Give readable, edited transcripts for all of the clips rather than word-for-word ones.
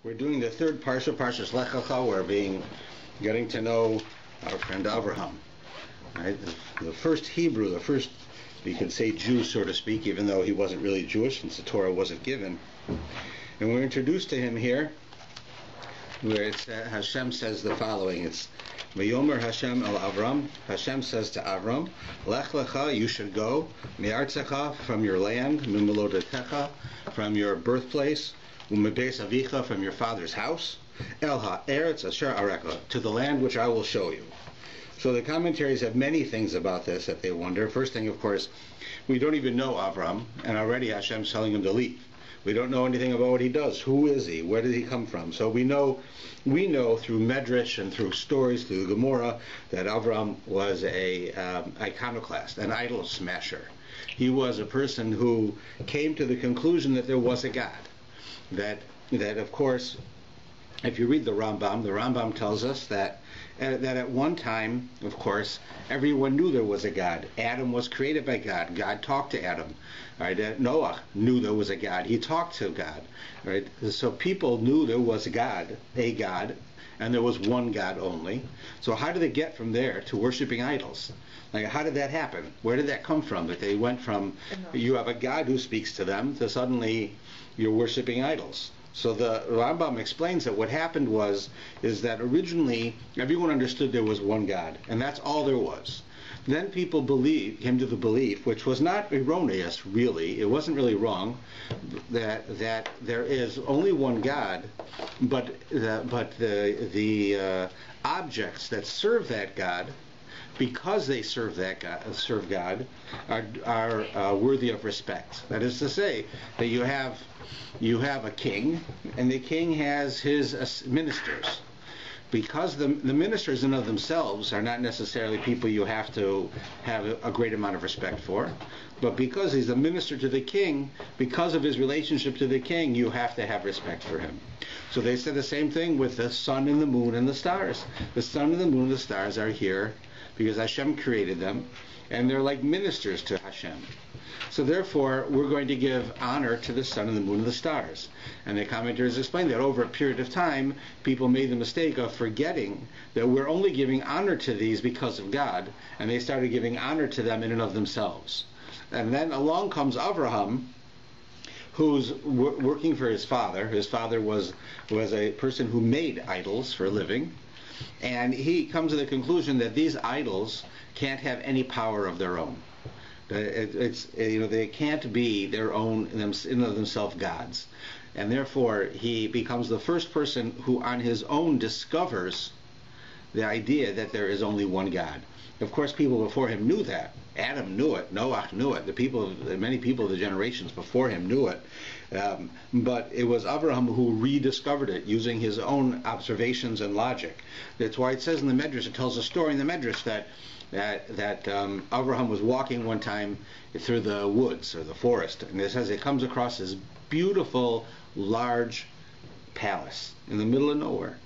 We're doing the third parsha, Parshas LECH-LECHA. We're getting to know our friend Avram. Right? The first Hebrew, the first, you could say Jew, so to speak, even though he wasn't really Jewish since the Torah wasn't given. And we're introduced to him here, where Hashem says the following. It's Vayomer Hashem el Avram. Hashem says to Avram, Lech-LECHA, you should go, Me'artzecha, from your land, Mimolodetecha, from your birthplace, Umebeis Avicha, from your father's house, El ha'eretz asher areka, to the land which I will show you. So the commentaries have many things about this that they wonder. First thing, of course, we don't even know Avram, and already Hashem's telling him to leave. We don't know anything about what he does. Who is he? Where did he come from? So we know through Medrash and through stories, through the Gemara, that Avram was a iconoclast, an idol smasher. He was a person who came to the conclusion that there was a God. That of course, if you read the Rambam tells us that at one time, of course, everyone knew there was a God. Adam was created by God. God talked to Adam. Right? Noah knew there was a God. He talked to God. Right? So people knew there was a God, and there was one God only. So how did they get from there to worshiping idols? Like, how did that happen? Where did that come from? That they went from, you have a God who speaks to them, to suddenly you're worshiping idols. So the Rambam explains that what happened is that originally everyone understood there was one God, and that's all there was. Then people came to the belief, which was not erroneous really, it wasn't really wrong, that there is only one God, but the objects that serve that God, because they serve God, are worthy of respect. That is to say, that you have a king, and the king has his ministers. Because the ministers in and of themselves are not necessarily people you have to have a great amount of respect for, but because he's a minister to the king, because of his relationship to the king, you have to have respect for him. So they said the same thing with the sun and the moon and the stars. The sun and the moon and the stars are here because Hashem created them, and they're like ministers to Hashem. So therefore, we're going to give honor to the sun and the moon and the stars. And the commentators explain that over a period of time, people made the mistake of forgetting that we're only giving honor to these because of God, and they started giving honor to them in and of themselves. And then along comes Avraham, who's working for his father. His father was a person who made idols for a living, and he comes to the conclusion that these idols can't have any power of their own. They can't be their own in and of themselves gods, and therefore he becomes the first person who on his own discovers the idea that there is only one God. Of course, people before him knew that. Adam knew it. Noah knew it. Many people of the generations before him knew it. But it was Avraham who rediscovered it using his own observations and logic. That's why it says in the Medrash, it tells a story in the Medrash that Avraham was walking one time through the woods or the forest, and it says it comes across this beautiful, large palace in the middle of nowhere,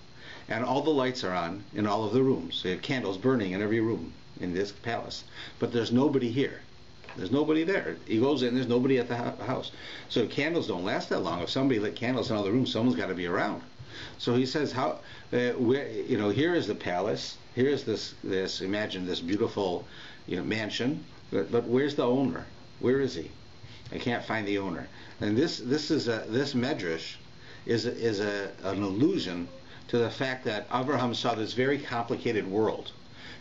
and all the lights are on in all of the rooms. They have candles burning in every room in this palace, but there's nobody here. There's nobody there. He goes in, there's nobody at the house. So candles don't last that long. If somebody lit candles in all the rooms, someone's got to be around. So he says, here is the palace. Here is this. Imagine this beautiful, mansion. But where's the owner? Where is he? I can't find the owner. And this medrash is an allusion to the fact that Avraham saw this very complicated world.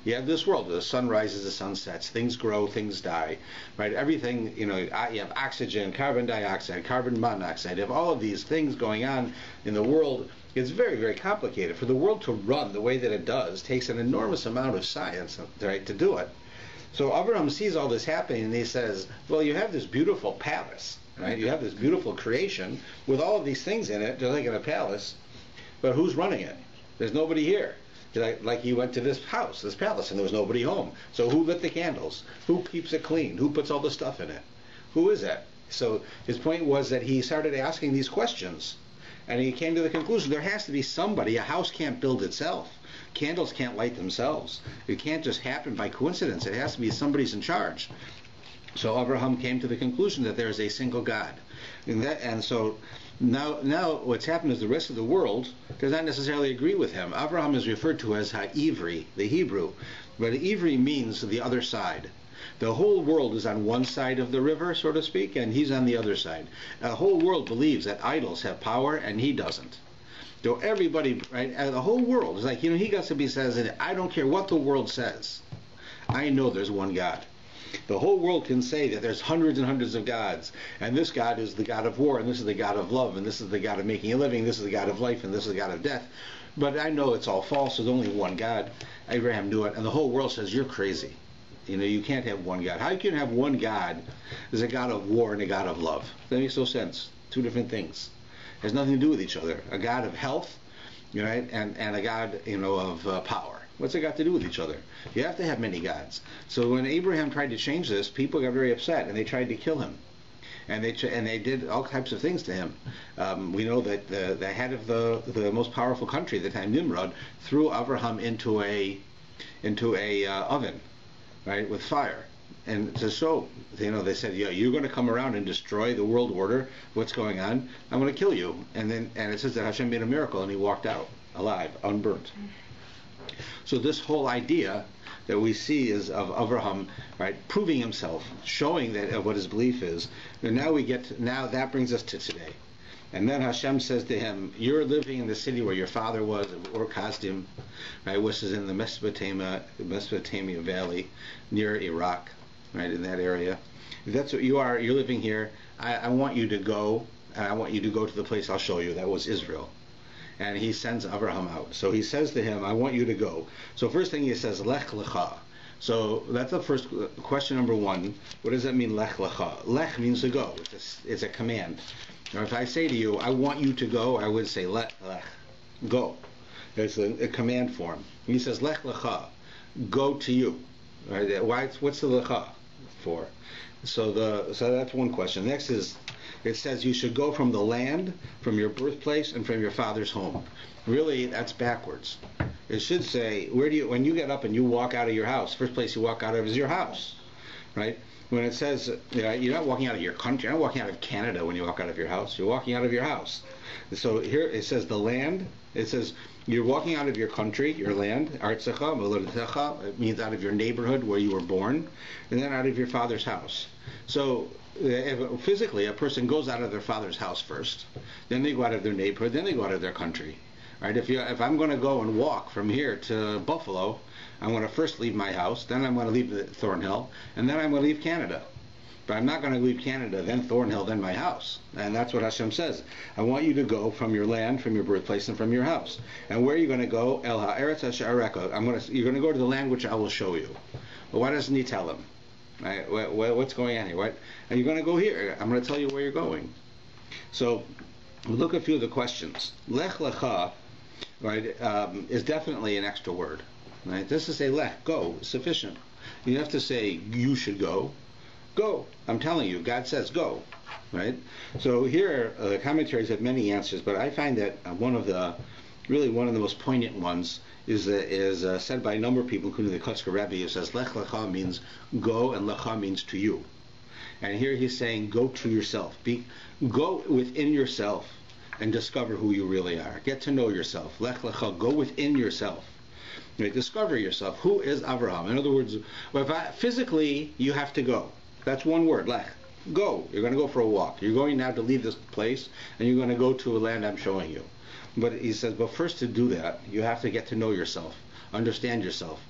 You have this world, the sun rises, the sun sets, things grow, things die, right? Everything, you have oxygen, carbon dioxide, carbon monoxide, you have all of these things going on in the world. It's very, very complicated. For the world to run the way that it does takes an enormous amount of science, right, to do it. So Avram sees all this happening, and he says, well, you have this beautiful palace, right? You have this beautiful creation with all of these things in it, just like in a palace, but who's running it? There's nobody here. Like he went to this palace, and there was nobody home. So who lit the candles? Who keeps it clean? Who puts all the stuff in it? Who is that? So his point was that he started asking these questions, and he came to the conclusion there has to be somebody. A house can't build itself. Candles can't light themselves. It can't just happen by coincidence. It has to be somebody's in charge. So Avraham came to the conclusion that there is a single God. And so Now, what's happened is the rest of the world does not necessarily agree with him. Avraham is referred to as Ha'ivri, the Hebrew, but Ivri means the other side. The whole world is on one side of the river, so to speak, and he's on the other side. The whole world believes that idols have power, and he doesn't. So everybody, right, the whole world is like, he got to be says, I don't care what the world says. I know there's one God. The whole world can say that there's hundreds and hundreds of gods, and this God is the God of war, and this is the God of love, and this is the God of making a living, this is the God of life, and this is the God of death. But I know it's all false. There's only one God. Abraham knew it, and the whole world says, you're crazy. You can't have one God. How can you have one God as a God of war and a God of love? That makes no sense. Two different things. It has nothing to do with each other. A God of health, right, and a God, of power. What's it got to do with each other? You have to have many gods. So when Abraham tried to change this, people got very upset, and they tried to kill him. And they did all types of things to him. We know that the head of the most powerful country at the time, Nimrod, threw Avraham into a oven, right, with fire. And to show, they said, you're going to come around and destroy the world order. What's going on? I'm going to kill you. And it says that Hashem made a miracle, and he walked out alive, unburnt. So this whole idea that we see is of Avraham, right, proving himself, showing that what his belief is. And now that brings us to today. And then Hashem says to him, you're living in the city where your father was, Ur Kasdim, right, which is in the Mesopotamia Valley, near Iraq, right, in that area. If that's what you are, you're living here. I want you to go, and I want you to go to the place I'll show you. That was Israel. And he sends Avraham out. So he says to him, I want you to go. So first thing he says, LECH-LECHA. So that's the first question, number one. What does that mean, LECH-LECHA? Lech means to go. It's a command. Now, if I say to you, I want you to go, I would say, Lech, go. It's a command form. He says, LECH-LECHA, go to you. Right? What's the Lecha for? So that's one question. Next is, it says you should go from the land, from your birthplace, and from your father's home. Really, that's backwards. It should say, when you get up and you walk out of your house, first place you walk out of is your house, right? When it says, you're not walking out of your country, you're not walking out of Canada when you walk out of your house, you're walking out of your house. So here it says the land, it says you're walking out of your country, your land, Artzecha, Moladetecha, it means out of your neighborhood where you were born, and then out of your father's house. So physically, a person goes out of their father's house first, then they go out of their neighborhood, then they go out of their country. Right? If I'm going to go and walk from here to Buffalo, I'm going to first leave my house, then I'm going to leave Thornhill, and then I'm going to leave Canada. But I'm not going to leave Canada, then Thornhill, then my house. And that's what Hashem says. I want you to go from your land, from your birthplace, and from your house. And where are you going to go? El ha'eretz ha'shareka. You're going to go to the land which I will show you. But why doesn't he tell him? Right? What's going on here? What? And you're going to go here. I'm going to tell you where you're going. So we'll look at a few of the questions. Lech-LECHA, right, is definitely an extra word. Right? This is say lech, go, sufficient. You have to say you should go. Go. I'm telling you, God says go. Right? So here, the commentaries have many answers, but I find that one of the most poignant ones is said by a number of people, including the Kotzker Rabbi, who says Lech-LECHA means go, and Lecha means to you. And here he's saying go to yourself. Go within yourself and discover who you really are. Get to know yourself. Lech-LECHA, go within yourself. Right? Discover yourself. Who is Avraham? In other words, physically you have to go. That's one word, lech. Go. You're going to go for a walk. You're going now to leave this place, and you're going to go to a land I'm showing you. But he says, but first to do that, you have to get to know yourself, understand yourself,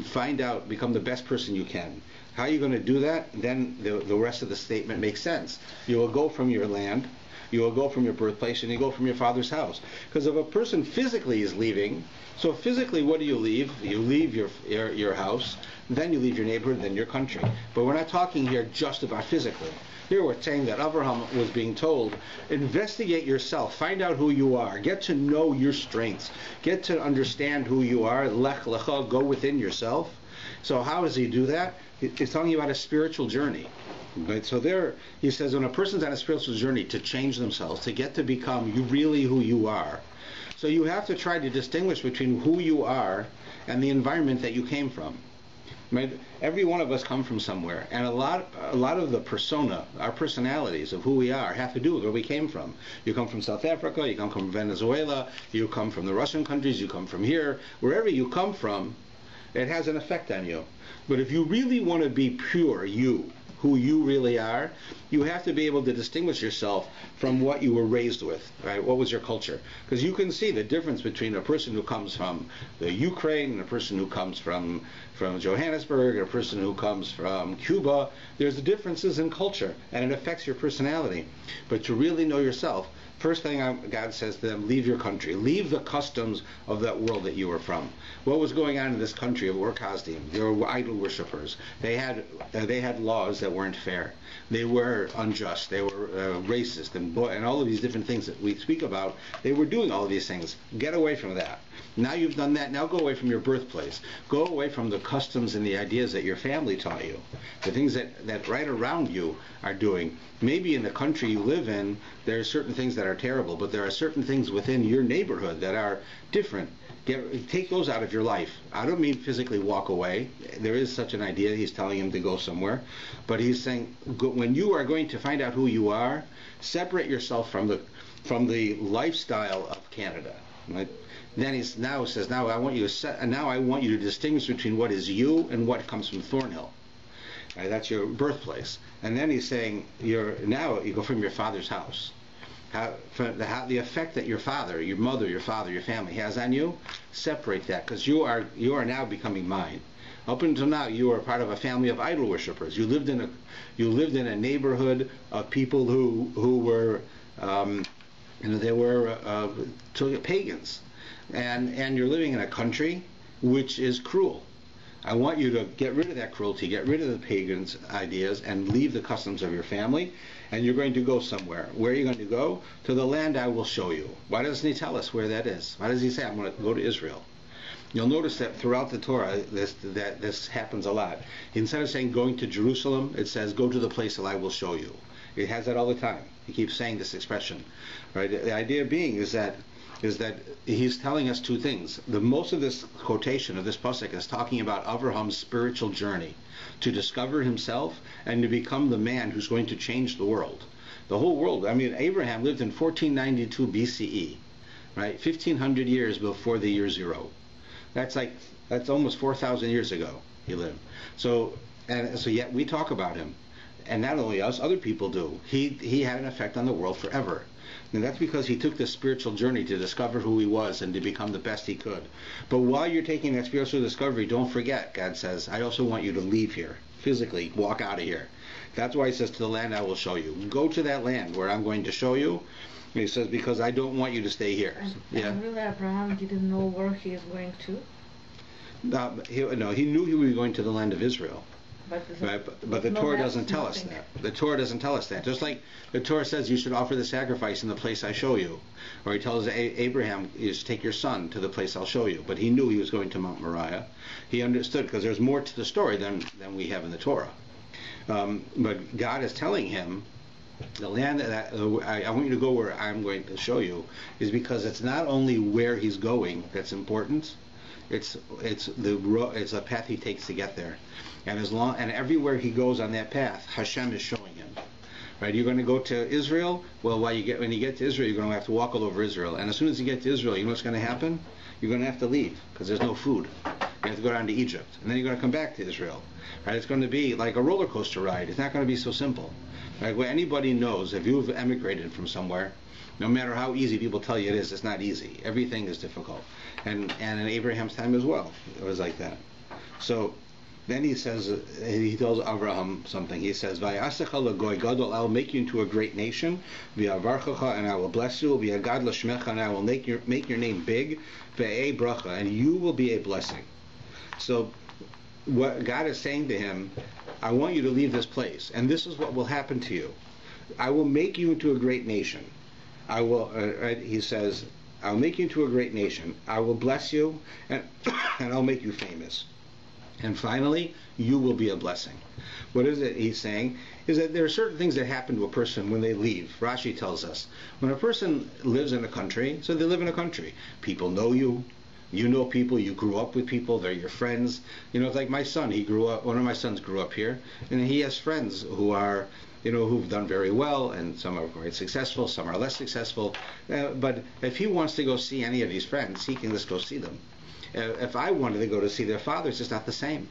find out, become the best person you can. How are you going to do that? Then the rest of the statement makes sense. You will go from your land, you will go from your birthplace, and you go from your father's house. Because if a person physically is leaving, so physically what do you leave? You leave your house, then you leave your neighborhood, then your country. But we're not talking here just about physically. Here we're saying that Avraham was being told, investigate yourself, find out who you are, get to know your strengths, get to understand who you are, Lech-LECHA, go within yourself. So how does he do that? He's talking about a spiritual journey. Right? So there, he says, when a person's on a spiritual journey to change themselves, to get to become really who you are, so you have to try to distinguish between who you are and the environment that you came from. Right? Every one of us come from somewhere, and a lot of the persona, our personalities of who we are, have to do with where we came from. You come from South Africa, you come from Venezuela, you come from the Russian countries, you come from here. Wherever you come from, it has an effect on you. But if you really want to be pure, who you really are, you have to be able to distinguish yourself from what you were raised with, right? What was your culture? Because you can see the difference between a person who comes from the Ukraine and a person who comes from Johannesburg, and a person who comes from Cuba. There's differences in culture, and it affects your personality. But to really know yourself, first thing God says to them, leave your country. Leave the customs of that world that you were from. What was going on in this country of Ur Kasdim? They were idol worshippers. They had laws that weren't fair. They were unjust. They were racist, and all of these different things that we speak about. They were doing all of these things. Get away from that. Now you've done that. Now go away from your birthplace. Go away from the customs and the ideas that your family taught you. The things that right around you are doing. Maybe in the country you live in, there are certain things that are terrible, but there are certain things within your neighborhood that are different. Take those out of your life. I don't mean physically walk away. There is such an idea. He's telling him to go somewhere. But he's saying, when you are going to find out who you are, separate yourself from the lifestyle of Canada. Right? Then he says, now I want you to distinguish between what is you and what comes from Thornhill. Right? That's your birthplace. And then he's saying, you go from your father's house. The effect that your father, your mother, your father, your family has on you, separate that, because you are now becoming mine. Up until now, you were part of a family of idol worshippers. You lived in a neighborhood of people who were they were pagans, and you're living in a country which is cruel. I want you to get rid of that cruelty, get rid of the pagans' ideas, and leave the customs of your family, and you're going to go somewhere. Where are you going to go? To the land I will show you. Why doesn't he tell us where that is? Why does he say, I'm going to go to Israel? You'll notice that throughout the Torah, this happens a lot. Instead of saying going to Jerusalem, it says, go to the place that I will show you. It has that all the time. He keeps saying this expression. Right? The idea being is that he's telling us two things. Most of this quotation of this pasuk is talking about Avraham's spiritual journey to discover himself and to become the man who's going to change the world. The whole world. I mean, Abraham lived in 1492 BCE, right? 1500 years before the year zero. That's almost 4,000 years ago he lived. So yet we talk about him. And not only us, other people do. He had an effect on the world forever. And that's because he took this spiritual journey to discover who he was and to become the best he could. But while you're taking that spiritual discovery, don't forget, God says, I also want you to leave here, physically, walk out of here. That's why he says, to the land I will show you. Go to that land where I'm going to show you. And he says, because I don't want you to stay here. And really Abraham didn't know where he is going to? He knew he was going to the land of Israel. But the Torah doesn't tell us that. The Torah doesn't tell us that. Just like the Torah says you should offer the sacrifice in the place I show you. Or he tells Abraham, you should take your son to the place I'll show you. But he knew he was going to Mount Moriah. He understood, because there's more to the story than we have in the Torah. But God is telling him, the land that I want you to go where I'm going to show you, is because it's not only where he's going that's important. It's a path he takes to get there. And everywhere he goes on that path, Hashem is showing him. Right? You're going to go to Israel. Well, when you get to Israel, you're going to have to walk all over Israel. And as soon as you get to Israel, you know what's going to happen? You're going to have to leave because there's no food. You have to go down to Egypt, and then you're going to come back to Israel. Right? It's going to be like a roller coaster ride. It's not going to be so simple. Right? Well, anybody knows if you've emigrated from somewhere, no matter how easy people tell you it is, it's not easy. Everything is difficult. And in Abraham's time as well, it was like that. So then he tells Avraham something. He says, "Va'asecha l'goy gadol, I will make you into a great nation. V'avarchecha, and I will bless you. V'agad l'shmecha, and I will make your name big. Ve'e bracha, and you will be a blessing." So what God is saying to him, I want you to leave this place, and this is what will happen to you. I will make you into a great nation. I will. He says, I'll make you into a great nation. I will bless you, and I'll make you famous. And finally, you will be a blessing. What is it he's saying? Is that there are certain things that happen to a person when they leave. Rashi tells us, when a person lives in a country, so they live in a country, people know you, You know people, you grew up with people, they're your friends. It's like my son, one of my sons grew up here, and he has friends who are, who've done very well, and some are quite successful, some are less successful. But if he wants to go see any of these friends, he can just go see them. If I wanted to go to see their fathers, it's not the same,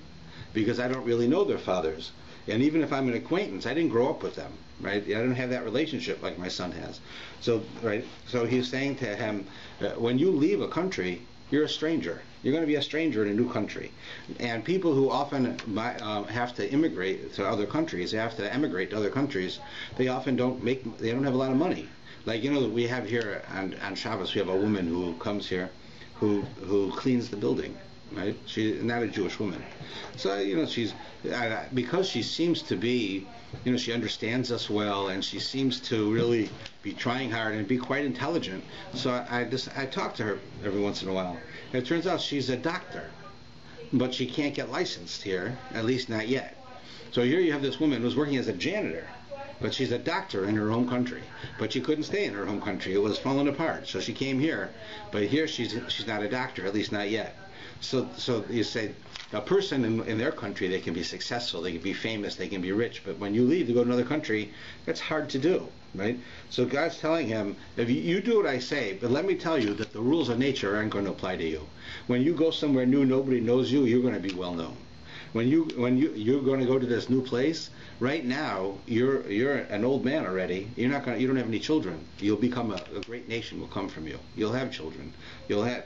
because I don't really know their fathers. And even if I'm an acquaintance, I didn't grow up with them, right? I don't have that relationship like my son has. So, right? So he's saying to him, when you leave a country, you're a stranger. You're going to be a stranger in a new country. And people who often have to immigrate to other countries, they have to emigrate to other countries, they often don't have a lot of money. Like, we have here on Shabbos, we have a woman who comes here who cleans the building. Right? She's not a Jewish woman. So, she's, because she seems to be, she understands us well, and she seems to really be trying hard and be quite intelligent. So I talk to her every once in a while. And it turns out she's a doctor, but she can't get licensed here, at least not yet. So here you have this woman who's working as a janitor, but she's a doctor in her home country. But she couldn't stay in her home country. It was falling apart. So she came here. But here she's not a doctor, at least not yet. So you say a person in their country, they can be successful, they can be famous, they can be rich, but when you leave to go to another country, that's hard to do, right? So God's telling him, if you do what I say, but let me tell you that the rules of nature aren't going to apply to you. When you go somewhere new, nobody knows you, you're going to be well known. When you're going to go to this new place, right now you're an old man already. You don't have any children. You'll become a great nation will come from you. You'll have children.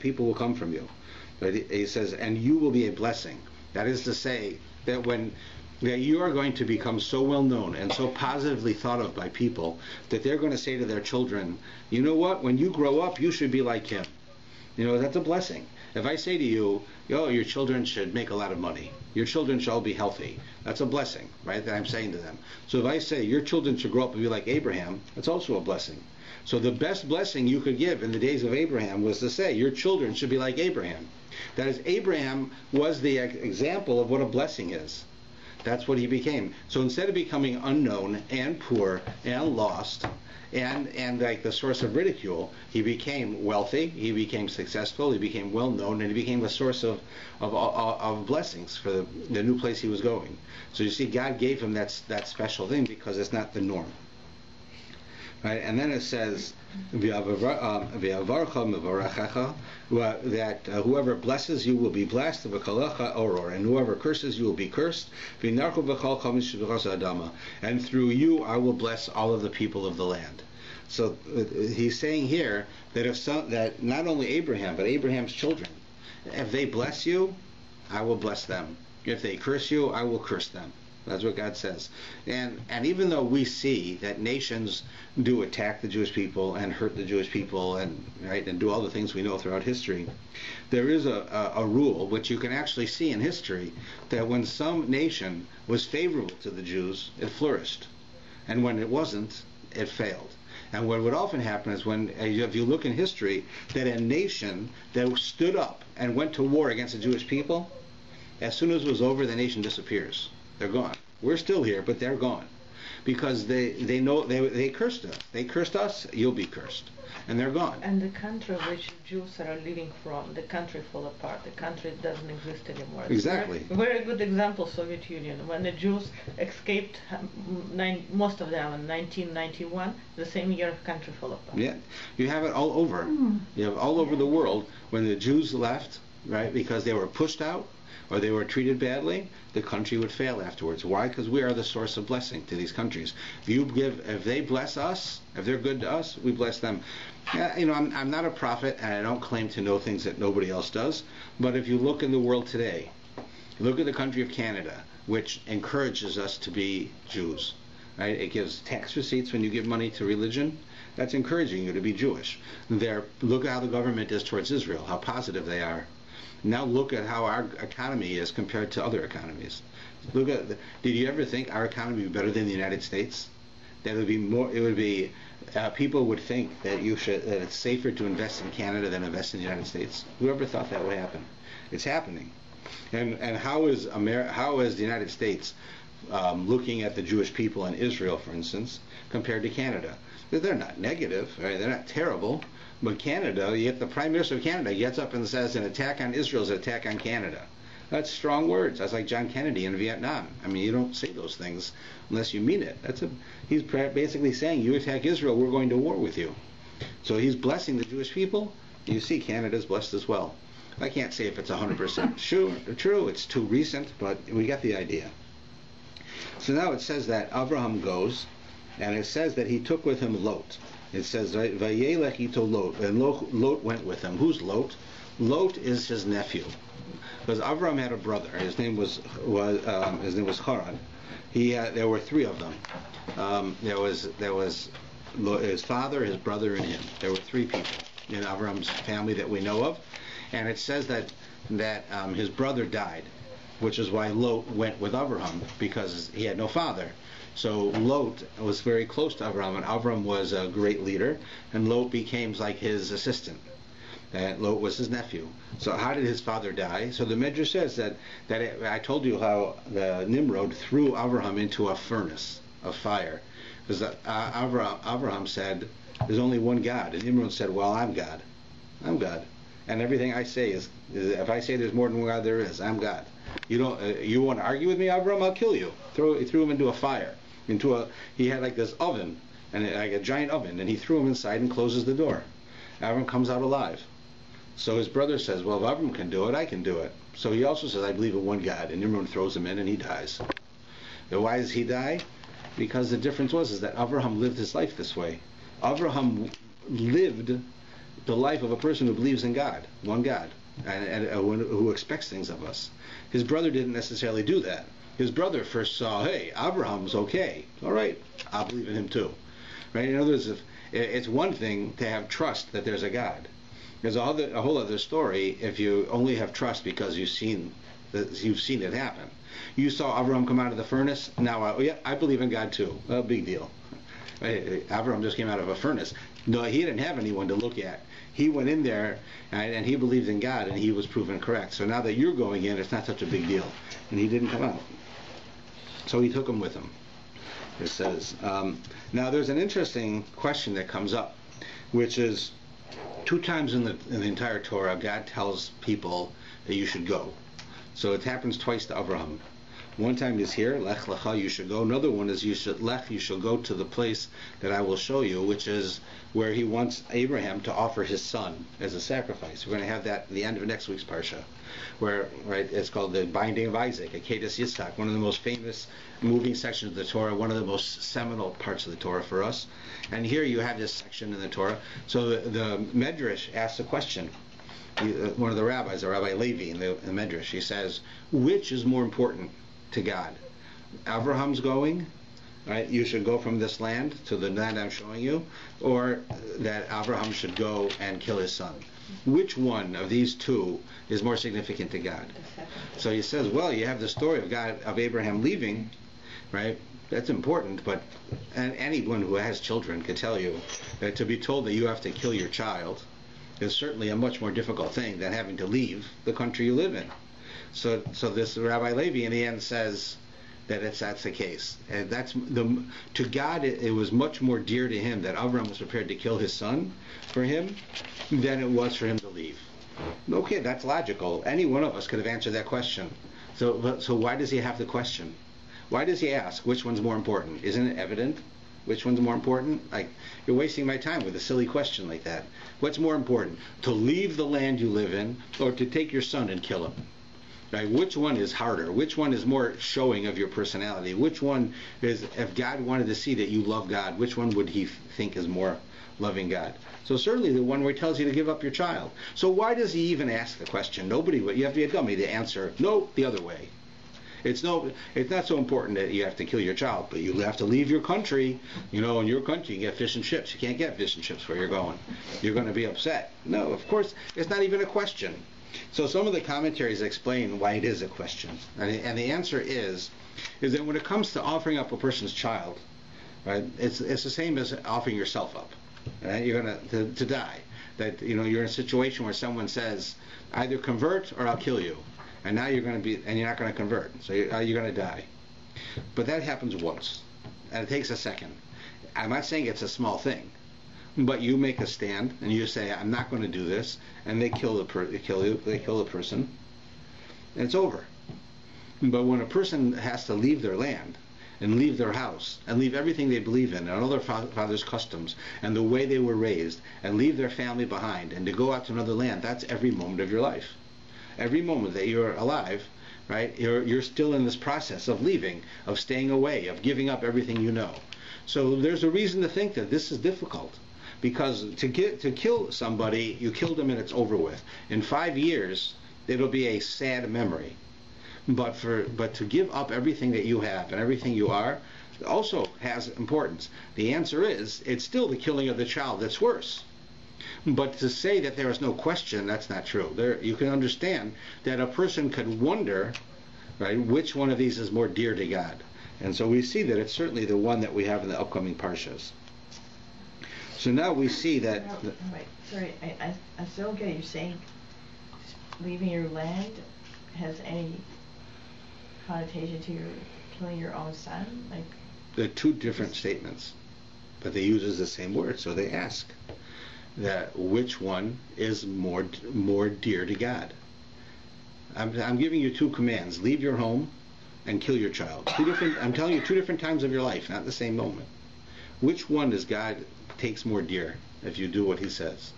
People will come from you. But he says, and you will be a blessing. That is to say that that you are going to become so well known and so positively thought of by people that they're going to say to their children, you know what, when you grow up, you should be like him. That's a blessing. If I say to you, your children should make a lot of money, your children shall be healthy, that's a blessing, right, that I'm saying to them. So if I say your children should grow up and be like Abraham, that's also a blessing. So the best blessing you could give in the days of Abraham was to say your children should be like Abraham. That is, Abraham was the example of what a blessing is. That's what he became. So instead of becoming unknown and poor and lost and like the source of ridicule, he became wealthy, he became successful, he became well known, and he became a source of blessings for the new place he was going. So you see, God gave him that special thing because it's not the norm. Right? And then it says, that whoever blesses you will be blessed, and whoever curses you will be cursed, and through you I will bless all of the people of the land. So he's saying here that that not only Abraham, but Abraham's children, if they bless you, I will bless them. If they curse you, I will curse them. That's what God says. And even though we see that nations do attack the Jewish people and hurt the Jewish people and do all the things we know throughout history, there is a rule which you can actually see in history, that when some nation was favorable to the Jews, it flourished. And when it wasn't, it failed. And what would often happen is if you look in history, that a nation that stood up and went to war against the Jewish people, as soon as it was over, the nation disappears. They're gone. We're still here, but they're gone. Because they know they cursed us. They cursed us, you'll be cursed. And they're gone. And the country which Jews are living from, the country fall apart. The country doesn't exist anymore. Exactly. Very good example, Soviet Union. When the Jews escaped, most of them in 1991, the same year country fell apart. Yeah. You have it all over. You have all over the world when the Jews left, right, because they were pushed out, or they were treated badly, the country would fail afterwards. Why? Because we are the source of blessing to these countries. If they bless us, if they're good to us, we bless them. I'm not a prophet, and I don't claim to know things that nobody else does. But if you look in the world today, look at the country of Canada, which encourages us to be Jews. Right? It gives tax receipts when you give money to religion. That's encouraging you to be Jewish. Look at how the government is towards Israel, how positive they are. Now look at how our economy is compared to other economies. Did you ever think our economy would be better than the United States? That it would be more. It would be. People would think that that it's safer to invest in Canada than invest in the United States. Whoever thought that would happen? It's happening. And how is the United States looking at the Jewish people in Israel, for instance, compared to Canada. They're not negative, right? They're not terrible. But Canada, yet the Prime Minister of Canada gets up and says an attack on Israel is an attack on Canada. That's strong words. That's like John Kennedy in Vietnam. I mean, you don't say those things unless you mean it. He's basically saying, you attack Israel, we're going to war with you. So he's blessing the Jewish people. You see, Canada's blessed as well. I can't say if it's 100% true. It's too recent, but we get the idea. So now it says that Avraham goes, and it says that he took with him Lot. It says, Vayelech ito Lot, and Lot went with him. Who's Lot? Lot is his nephew. Because Avram had a brother. His name was Haran. There were three of them. There was his father, his brother, and him. There were three people in Avram's family that we know of. And it says that his brother died, which is why Lot went with Avraham, because he had no father. So Lot was very close to Avram, and Avram was a great leader, and Lot became like his assistant. Lot was his nephew. So how did his father die? So the Midrash says that I told you how the Nimrod threw Avraham into a furnace of fire, because Avraham said, "There's only one God," and Nimrod said, "Well, I'm God. I'm God, and everything I say is if I say there's more than one God, there is. I'm God. You want to argue with me, Avram? I'll kill you." He threw him into a fire. He had like this oven, and like a giant oven, and he threw him inside and closes the door. Avram comes out alive. So his brother says, "Well, if Avram can do it, I can do it." So he also says, "I believe in one God," and Nimrod throws him in, and he dies. Now, why does he die? Because the difference is that Avraham lived his life this way. Avraham lived the life of a person who believes in God, one God, and who expects things of us. His brother didn't necessarily do that. His brother first saw, hey, Abraham's okay. All right, I'll believe in him too. Right? In other words, it's one thing to have trust that there's a God. There's a whole other story if you only have trust because you've seen it happen. You saw Avram come out of the furnace. Now, I believe in God too. A big deal. Avram just came out of a furnace. No, he didn't have anyone to look at. He went in there and he believed in God, and he was proven correct. So now that you're going in, it's not such a big deal. And he didn't come out. So he took him with him. It says, now there's an interesting question that comes up, which is 2 times in the entire Torah, God tells people that you should go. So it happens twice to Abraham. One time is here, LECH-LECHA, you should go. Another one is you shall go to the place that I will show you, which is where he wants Abraham to offer his son as a sacrifice. We're going to have that at the end of next week's parsha, where it's called the binding of Isaac, Akedas Yitzhak, one of the most famous moving sections of the Torah, one of the most seminal parts of the Torah for us. And here you have this section in the Torah. So the Medrash asks a question. One of the rabbis, Rabbi Levi in the Medrash, he says, which is more important to God? Abraham's going, right? You should go from this land to the land I'm showing you, or that Abraham should go and kill his son. Which one of these two is more significant to God? So he says, well, you have the story of Abraham leaving, right? That's important, but anyone who has children can tell you that to be told that you have to kill your child is certainly a much more difficult thing than having to leave the country you live in. So this Rabbi Levi in the end says that that's the case. And to God it was much more dear to him that Avram was prepared to kill his son for him than it was for him to leave. Okay, that's logical. Any one of us could have answered that question. So why does he have the question? Why does he ask which one's more important? Isn't it evident which one's more important? Like, you're wasting my time with a silly question like that. What's more important? To leave the land you live in, or to take your son and kill him? Right? Which one is harder? Which one is more showing of your personality? Which one is, if God wanted to see that you love God, which one would he think is more loving God? So certainly the one where he tells you to give up your child. So why does he even ask the question? Nobody would. You have to be a dummy to answer, no, the other way. It's not so important that you have to kill your child, but you have to leave your country. You know, in your country you get fish and chips. You can't get fish and chips where you're going. You're going to be upset. No, of course, it's not even a question. So some of the commentaries explain why it is a question. And the answer is that when it comes to offering up a person's child, right, it's the same as offering yourself up. Right? You're going to die. That, you know, you're in a situation where someone says, either convert or I'll kill you. And now you're not going to convert, so you're going to die. But that happens once, and it takes a second. I'm not saying it's a small thing, but you make a stand and you say, "I'm not going to do this," and they kill the person, and it's over. But when a person has to leave their land and leave their house and leave everything they believe in and all their father's customs and the way they were raised and leave their family behind and to go out to another land, that's every moment of your life. Every moment that you're alive, right, you're still in this process of leaving, of staying away, of giving up everything you know. So there's a reason to think that this is difficult, because to kill somebody, you killed them and it's over with. In 5 years, it'll be a sad memory. But to give up everything that you have and everything you are also has importance. The answer is, it's still the killing of the child that's worse. But to say that there is no question, that's not true. You can understand that a person could wonder, right, which one of these is more dear to God. And so we see that it's certainly the one that we have in the upcoming parshas. So now we see that... Wait, sorry, I still don't get it. You're saying leaving your land has any connotation to your killing your own son? Like, they're two different statements, but they use the same word. So they ask that which one is more dear to God. I'm giving you two commands: leave your home and kill your child. I'm telling you 2 different times of your life, not the same moment. Which one does God takes more dear if you do what He says?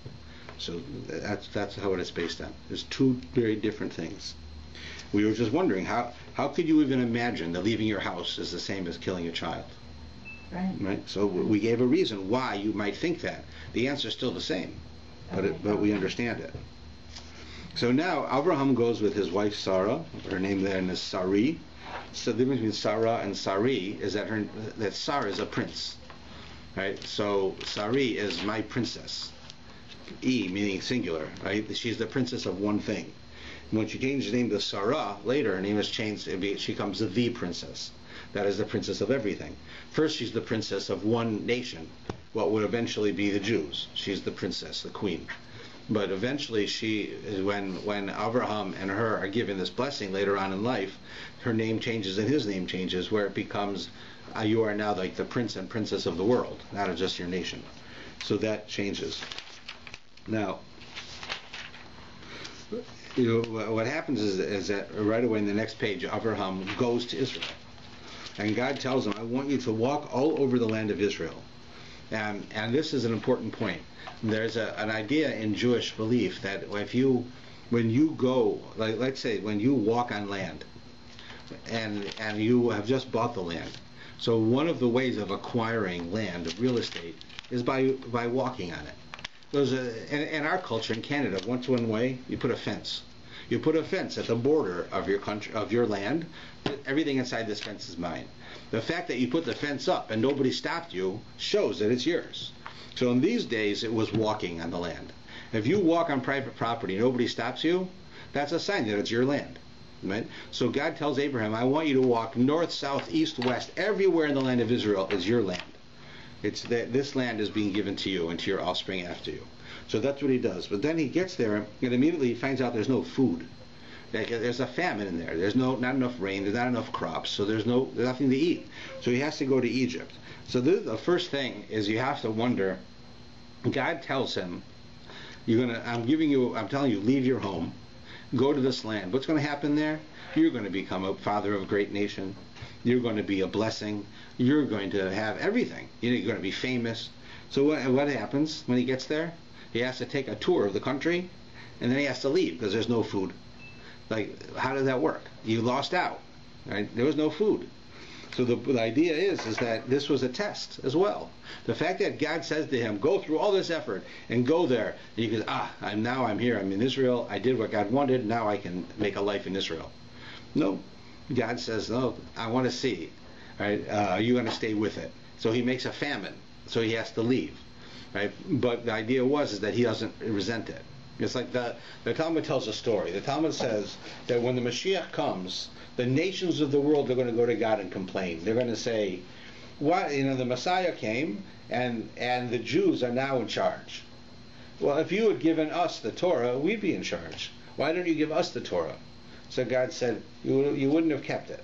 So that's how it is based on. There's 2 very different things. We were just wondering, how could you even imagine that leaving your house is the same as killing a child? Right. So we gave a reason why you might think that. The answer is still the same, but we understand it. So now Avraham goes with his wife Sarah. Her name then is Sarai. So the difference between Sarah and Sarai is that Sarah is a prince, right? So Sarai is my princess. Meaning singular, right? She's the princess of one thing. And when she changed the name to Sarah, later her name is changed, she becomes the princess. That is the princess of everything. First, she's the princess of one nation, what would eventually be the Jews. She's the princess, the queen. But eventually, when Avraham and her are given this blessing later on in life, her name changes and his name changes, where it becomes, you are now like the prince and princess of the world, not of just your nation. So that changes. Now, what happens is that right away in the next page, Avraham goes to Israel. And God tells him, I want you to walk all over the land of Israel. And this is an important point. There's an idea in Jewish belief that when you go, like let's say when you walk on land, and you have just bought the land. So one of the ways of acquiring land, of real estate, is by walking on it. In our culture in Canada, what's one way? You put a fence. You put a fence at the border of your country, of your land. Everything inside this fence is mine. The fact that you put the fence up and nobody stopped you shows that it's yours. So in these days, it was walking on the land. If you walk on private property and nobody stops you, that's a sign that it's your land. Right? So God tells Abraham, I want you to walk north, south, east, west. Everywhere in the land of Israel is your land. It's that this land is being given to you and to your offspring after you. So that's what he does. But then he gets there and immediately he finds out there's no food. There's a famine in there. There's not enough rain. There's not enough crops. So there's nothing to eat. So he has to go to Egypt. So the first thing is you have to wonder. God tells him, I'm telling you, leave your home, go to this land. What's going to happen there? You're going to become a father of a great nation. You're going to be a blessing. You're going to have everything. You're going to be famous. So what happens when he gets there? He has to take a tour of the country, and then he has to leave because there's no food. Like, how does that work? You lost out, right? There was no food. So the idea is that this was a test as well. The fact that God says to him, go through all this effort and go there, and he goes, now I'm here. I'm in Israel. I did what God wanted. Now I can make a life in Israel. No. God says, no, I want to see. Right? Are you going to stay with it? So he makes a famine. So he has to leave. Right? But the idea is that he doesn't resent it. It's like the Talmud tells a story. The Talmud says that when the Mashiach comes, the nations of the world are going to go to God and complain. They're going to say, "What? The Messiah came, and the Jews are now in charge. Well, if you had given us the Torah, we'd be in charge. Why don't you give us the Torah?" So God said, "You wouldn't have kept it."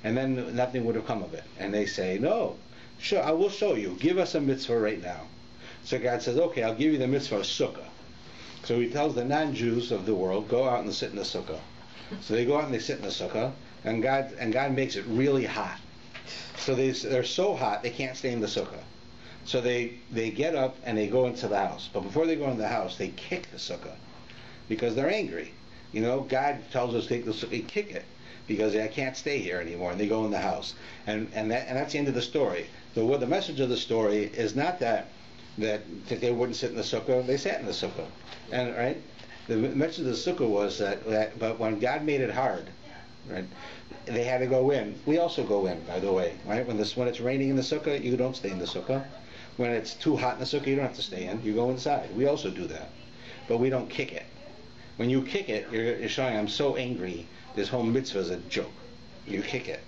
and then nothing would have come of it. And they say, no, sure, I will show you. Give us a mitzvah right now. So God says, okay, I'll give you the mitzvah of sukkah. So he tells the non-Jews of the world, go out and sit in the sukkah. So they go out and they sit in the sukkah, and God makes it really hot. So they're so hot they can't stay in the sukkah. So they get up and they go into the house. But before they go into the house, they kick the sukkah because they're angry. You know, God tells us to take the sukkah, kick it because I can't stay here anymore. And they go in the house, and that's the end of the story. So the message of the story is not that they wouldn't sit in the sukkah. They sat in the sukkah, and right. The message of the sukkah was that but when God made it hard, right, they had to go in. We also go in, by the way, right? When it's raining in the sukkah, you don't stay in the sukkah. When it's too hot in the sukkah, you don't have to stay in. You go inside. We also do that, but we don't kick it. When you kick it, you're showing I'm so angry. This whole mitzvah is a joke. You kick it.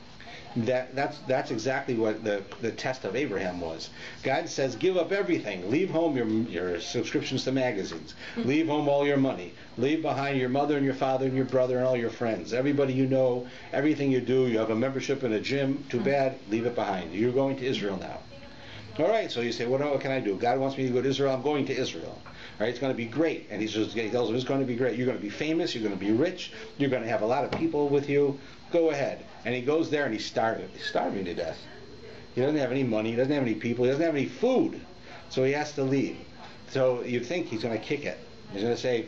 That's exactly what the test of Abraham was. God says, give up everything. Leave home your subscriptions to magazines. Leave home all your money. Leave behind your mother and your father and your brother and all your friends. Everybody you know, everything you do. You have a membership in a gym. Too bad. Leave it behind. You're going to Israel now. All right, so you say, what can I do? God wants me to go to Israel. I'm going to Israel. All right, it's going to be great. And he tells him it's going to be great. You're going to be famous. You're going to be rich. You're going to have a lot of people with you. Go ahead. And he goes there and he's starving to death. He doesn't have any money. He doesn't have any people. He doesn't have any food. So he has to leave. So you think he's going to kick it. He's going to say,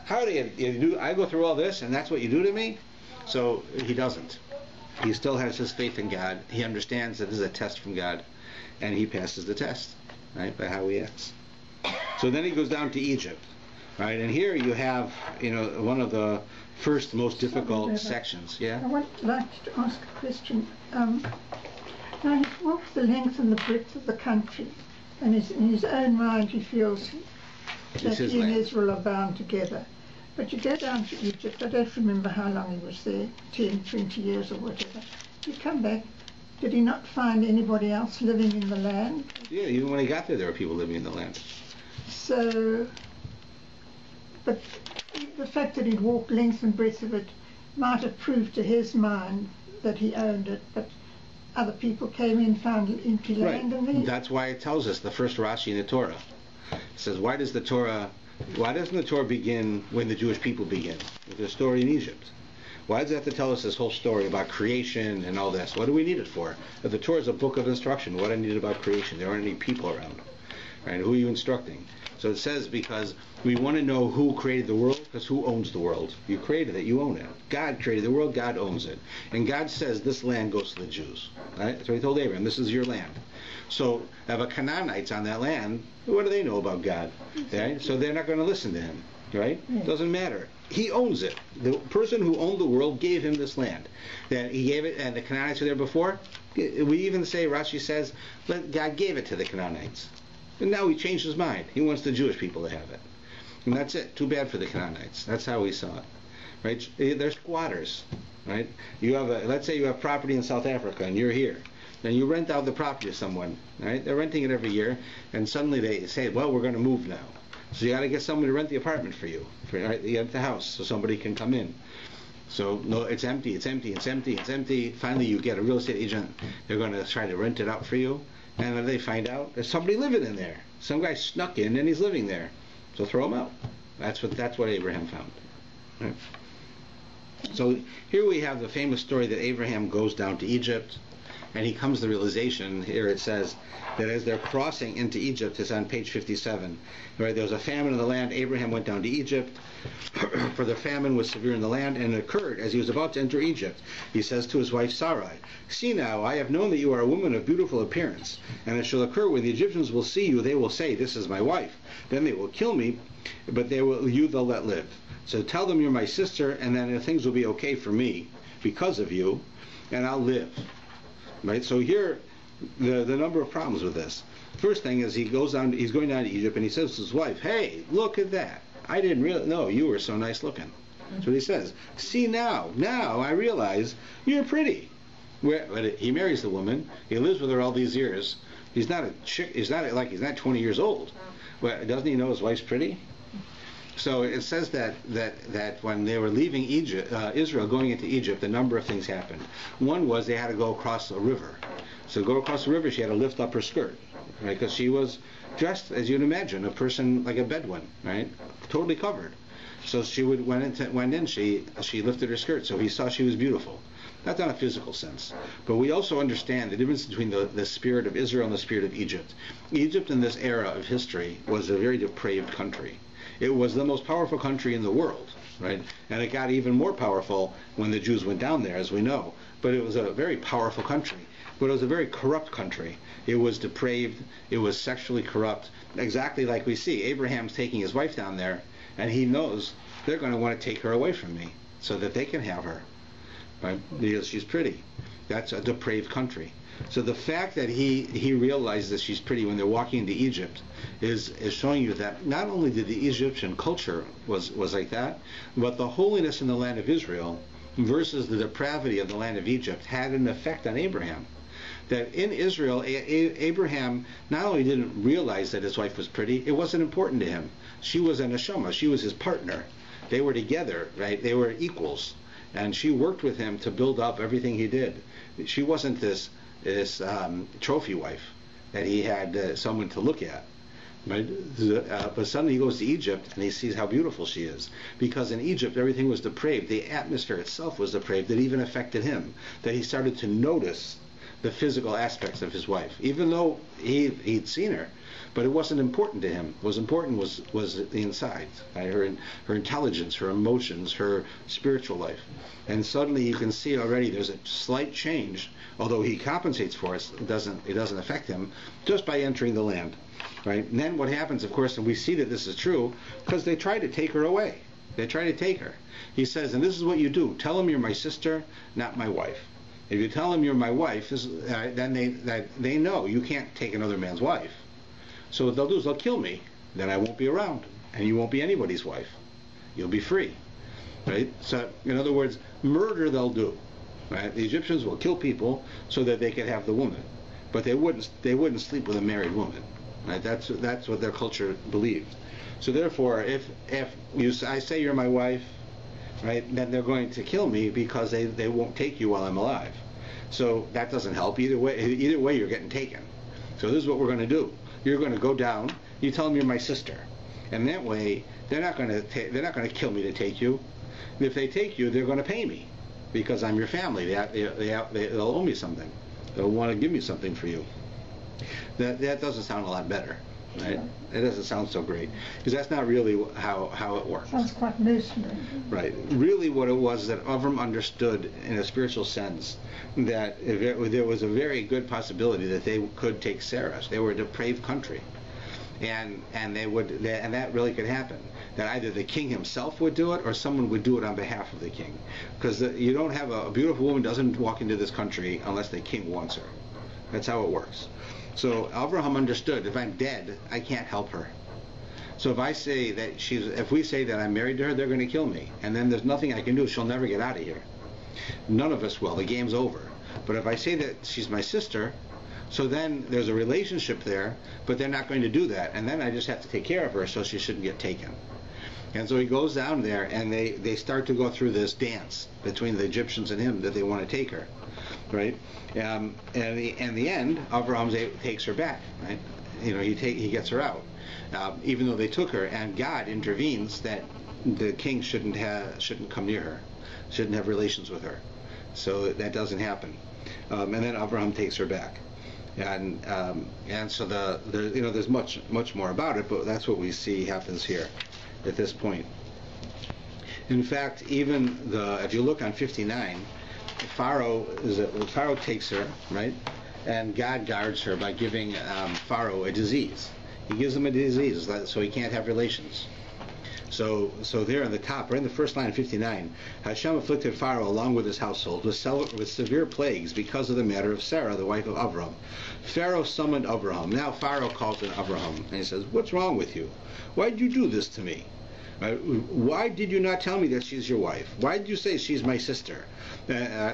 how do you do? I go through all this and that's what you do to me? So he doesn't. He still has his faith in God. He understands that this is a test from God. And he passes the test, right, by how he acts. So then he goes down to Egypt, right? And here you have, one of the first most difficult sections. Yeah. I would like to ask a question. Now he's walked the length and the breadth of the country, and in his own mind he feels that he and Israel are bound together. But you go down to Egypt. I don't remember how long he was there, 10, 20 years or whatever. You come back. Did he not find anybody else living in the land? Yeah, even when he got there were people living in the land. So, but the fact that he'd walked length and breadth of it might have proved to his mind that he owned it, but other people came in, found empty land, and that's why it tells us the first Rashi in the Torah. It says, why doesn't the Torah begin when the Jewish people begin? With the story in Egypt. Why does it have to tell us this whole story about creation and all this? What do we need it for? If the Torah is a book of instruction, what do I need about creation? There aren't any people around. Right? Who are you instructing? So it says because we want to know who created the world, because who owns the world? You created it, you own it. God created the world, God owns it. And God says this land goes to the Jews. Right? So he told Abraham, this is your land. So if a Canaanites on that land, what do they know about God? Right? So they're not going to listen to him. Right? Yeah. Doesn't matter. He owns it. The person who owned the world gave him this land. Then he gave it, and the Canaanites were there before. We even say, Rashi says, God gave it to the Canaanites. And now he changed his mind. He wants the Jewish people to have it. And that's it. Too bad for the Canaanites. That's how we saw it. Right? They're squatters. Right? Let's say you have property in South Africa and you're here. Then you rent out the property to someone. Right? They're renting it every year, and suddenly they say, well, we're going to move now. So you got to get someone to rent the apartment for you. Right? You rent the house so somebody can come in. So no, it's empty, it's empty, it's empty, it's empty. Finally, you get a real estate agent. They're going to try to rent it out for you, and then they find out there's somebody living in there. Some guy snuck in and he's living there. So throw him out. That's what Abraham found. Right? So here we have the famous story that Abraham goes down to Egypt. And he comes to the realization, here it says, that as they're crossing into Egypt, it's on page 57, right, there was a famine in the land. Abraham went down to Egypt, for the famine was severe in the land, and it occurred as he was about to enter Egypt. He says to his wife Sarai, see now, I have known that you are a woman of beautiful appearance, and it shall occur when the Egyptians will see you, they will say, this is my wife. Then they will kill me, but they'll let live. So tell them you're my sister, and then things will be okay for me because of you, and I'll live. Right, so here, the number of problems with this. First thing is he's going down to Egypt, and he says to his wife, hey, look at that. I didn't really know you were so nice looking. That's what he says. See now I realize you're pretty. But he marries the woman. He lives with her all these years. He's not 20 years old. Well, doesn't he know his wife's pretty? So it says that when they were leaving Egypt, Israel going into Egypt, a number of things happened. One was they had to go across a river. So to go across the river, she had to lift up her skirt, right? Because she was dressed, as you'd imagine, a person like a Bedouin, right? Totally covered. So she went in. She lifted her skirt, so he saw she was beautiful. Not in a physical sense, but we also understand the difference between the spirit of Israel and the spirit of Egypt. Egypt in this era of history was a very depraved country. It was the most powerful country in the world, right? And it got even more powerful when the Jews went down there, as we know. But it was a very powerful country. But it was a very corrupt country. It was depraved. It was sexually corrupt. Exactly like we see. Abraham's taking his wife down there, and he knows they're going to want to take her away from me so that they can have her, right? Because she's pretty. That's a depraved country. So the fact that he realized that she's pretty when they're walking into Egypt is showing you that not only did the Egyptian culture was like that, but the holiness in the land of Israel versus the depravity of the land of Egypt had an effect on Abraham. That in Israel, Abraham not only didn't realize that his wife was pretty, it wasn't important to him. She was a neshama. She was his partner. They were together, right? They were equals. And she worked with him to build up everything he did. She wasn't this trophy wife that he had someone to look at. Right? But suddenly he goes to Egypt and he sees how beautiful she is. Because in Egypt everything was depraved. The atmosphere itself was depraved. That even affected him. That he started to notice the physical aspects of his wife, even though he'd seen her, but it wasn't important to him. What was important was the inside, right? Her intelligence, her emotions, her spiritual life. And suddenly you can see already there's a slight change, although he compensates for it. It doesn't affect him just by entering the land, right? And then what happens, of course, and we see that this is true because they try to take her away. They try to take her. He says, and this is what you do: tell them you're my sister, not my wife. If you tell them you're my wife, then they know you can't take another man's wife. So what they'll do is they'll kill me. Then I won't be around, and you won't be anybody's wife. You'll be free, right? So in other words, murder they'll do. Right? The Egyptians will kill people so that they could have the woman, but they wouldn't sleep with a married woman. Right? That's what their culture believed. So therefore, if I say you're my wife, right, then they're going to kill me because they won't take you while I'm alive. So that doesn't help. Either way you're getting taken. So this is what we're going to do. You're going to go down. You tell them you're my sister, and that way they're not going to kill me to take you. And if they take you, they're going to pay me because I'm your family. They'll owe me something. They'll want to give me something for you. That doesn't sound a lot better. Right? It doesn't sound so great because that's not really how it works. Sounds quite mercenary. Right. Really, what it was that Avram understood in a spiritual sense that there was a very good possibility that they could take Sarah. They were a depraved country, and that really could happen. That either the king himself would do it or someone would do it on behalf of the king, because you don't have a beautiful woman doesn't walk into this country unless the king wants her. That's how it works. So Abraham understood, if I'm dead, I can't help her. So if we say that I'm married to her, they're going to kill me. And then there's nothing I can do. She'll never get out of here. None of us will. The game's over. But if I say that she's my sister, so then there's a relationship there, but they're not going to do that. And then I just have to take care of her so she shouldn't get taken. And so he goes down there and they start to go through this dance between the Egyptians and him that they want to take her. Right, and in the end, Avram takes her back. Right, he gets her out, even though they took her. And God intervenes that the king shouldn't come near her, shouldn't have relations with her. So that doesn't happen. And then Avram takes her back, and so there's much more about it, but that's what we see happens here at this point. In fact, even if you look on 59. Pharaoh takes her, right, and God guards her by giving Pharaoh a disease. He gives him a disease so he can't have relations. So there on the top, right in the first line of 59, Hashem afflicted Pharaoh along with his household with severe plagues because of the matter of Sarah, the wife of Avram. Pharaoh summoned Abraham. Now Pharaoh calls in Abraham and he says, "What's wrong with you? Why did you do this to me? Why did you not tell me that she's your wife? Why did you say she's my sister,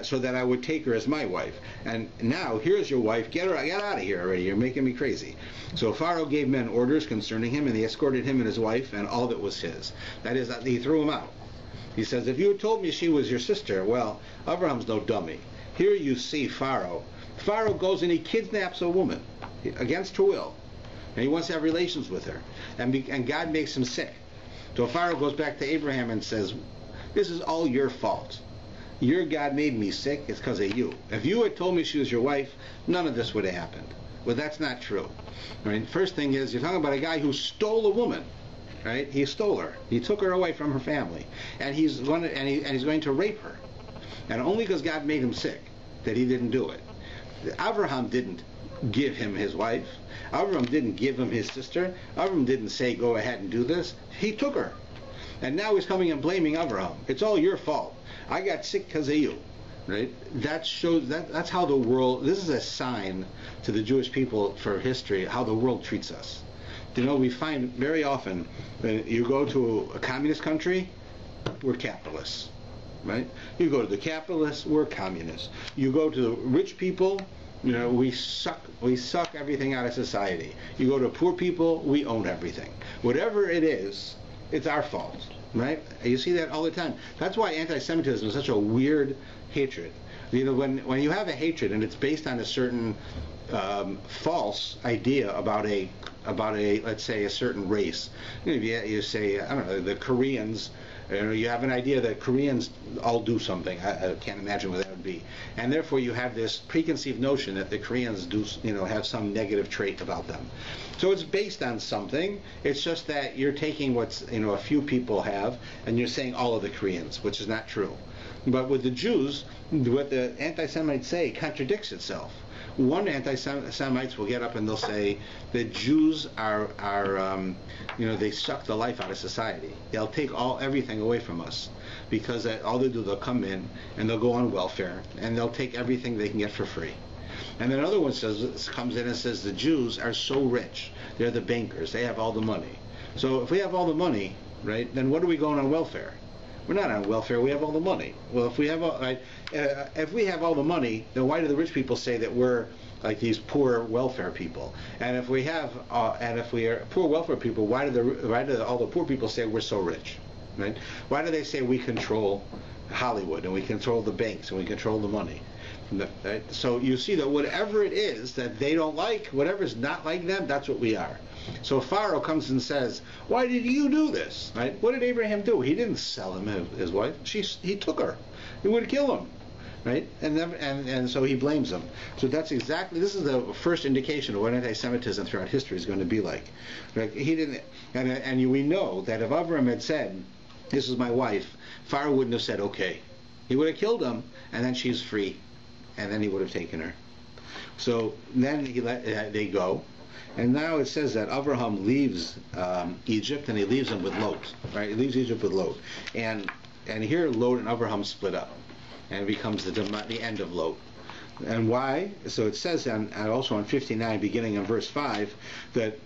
so that I would take her as my wife? And now here's your wife. Get out of here already. You're making me crazy. So Pharaoh gave men orders concerning him, and they escorted him and his wife and all that was his. That is, he threw him out. He says, if you had told me she was your sister, well, Avram's no dummy. Here you see Pharaoh. Pharaoh goes and he kidnaps a woman against her will, and he wants to have relations with her, and God makes him sick. So Pharaoh goes back to Abraham and says, this is all your fault. Your God made me sick. It's because of you. If you had told me she was your wife, none of this would have happened. Well, that's not true. I mean, first thing is, you're talking about a guy who stole a woman. Right? He stole her. He took her away from her family, and he's going to rape her. And only because God made him sick that he didn't do it. Avraham didn't give him his wife. Avram didn't give him his sister. Avram didn't say, go ahead and do this. He took her. And now he's coming and blaming Avraham. It's all your fault. I got sick because of you. Right? That shows that's how the world, this is a sign to the Jewish people for history, how the world treats us. You know, we find very often when you go to a communist country, we're capitalists. Right? You go to the capitalists, we're communists. You go to the rich people, you know, we suck everything out of society. You go to poor people, we own everything. Whatever it is, it's our fault, right? You see that all the time. That's why anti-Semitism is such a weird hatred. You know, when you have a hatred and it's based on a certain false idea about a let's say a certain race. You know, you say, I don't know, the Koreans. You have an idea that Koreans all do something. I can't imagine what that would be. And therefore you have this preconceived notion that the Koreans do, you know, have some negative trait about them. So it's based on something. It's just that you're taking what's, you know, a few people have, and you're saying all of the Koreans, which is not true. But with the Jews, what the anti-Semites say contradicts itself. One anti-Semites will get up and they'll say that Jews are you know, they suck the life out of society. They'll take everything away from us because all they do, they'll come in and they'll go on welfare and they'll take everything they can get for free. And then another one comes in and says the Jews are so rich. They're the bankers. They have all the money. So if we have all the money, right, then what are we going on welfare? We're not on welfare. We have all the money. Well, if we have all the money, then why do the rich people say that we're like these poor welfare people? And if we are poor welfare people, why do all the poor people say we're so rich? Right? Why do they say we control Hollywood and we control the banks and we control the money? Right? So you see that whatever it is that they don't like, whatever's not like them, that's what we are. So Pharaoh comes and says, why did you do this? Right? What did Abraham do? He didn't sell him his wife. He took her. He would kill him. Right? And so he blames him. So this is the first indication of what anti-Semitism throughout history is going to be like. Right? He didn't, and we know that if Avram had said, this is my wife, Pharaoh wouldn't have said, okay. He would have killed him, and then she's free. And then he would have taken her. So then they go. And now it says that Avraham leaves Egypt, and he leaves them with Lot. Right? He leaves Egypt with Lot. And here Lot and Avraham split up. And it becomes the end of Lot. And why? So it says also in 59, beginning in verse 5, that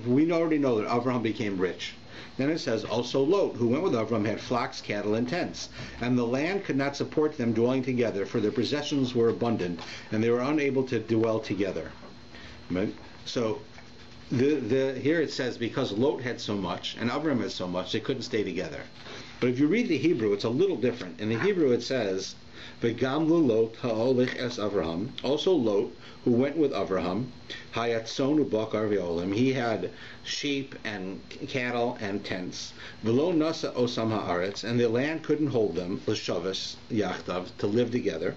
we already know that Avraham became rich. Then it says, also Lot, who went with Avram, had flocks, cattle, and tents. And the land could not support them dwelling together, for their possessions were abundant, and they were unable to dwell together. Right? So here it says, because Lot had so much, and Avram had so much, they couldn't stay together. But if you read the Hebrew, it's a little different. In the Hebrew it says, V'gam Lot ha'olech es Avraham, also Lot, who went with Avraham, hayatzon u'bakar v'olim, he had sheep and cattle and tents. V'lo nasa osam ha'aretz, and the land couldn't hold them, l'shavas yachtav, to live together.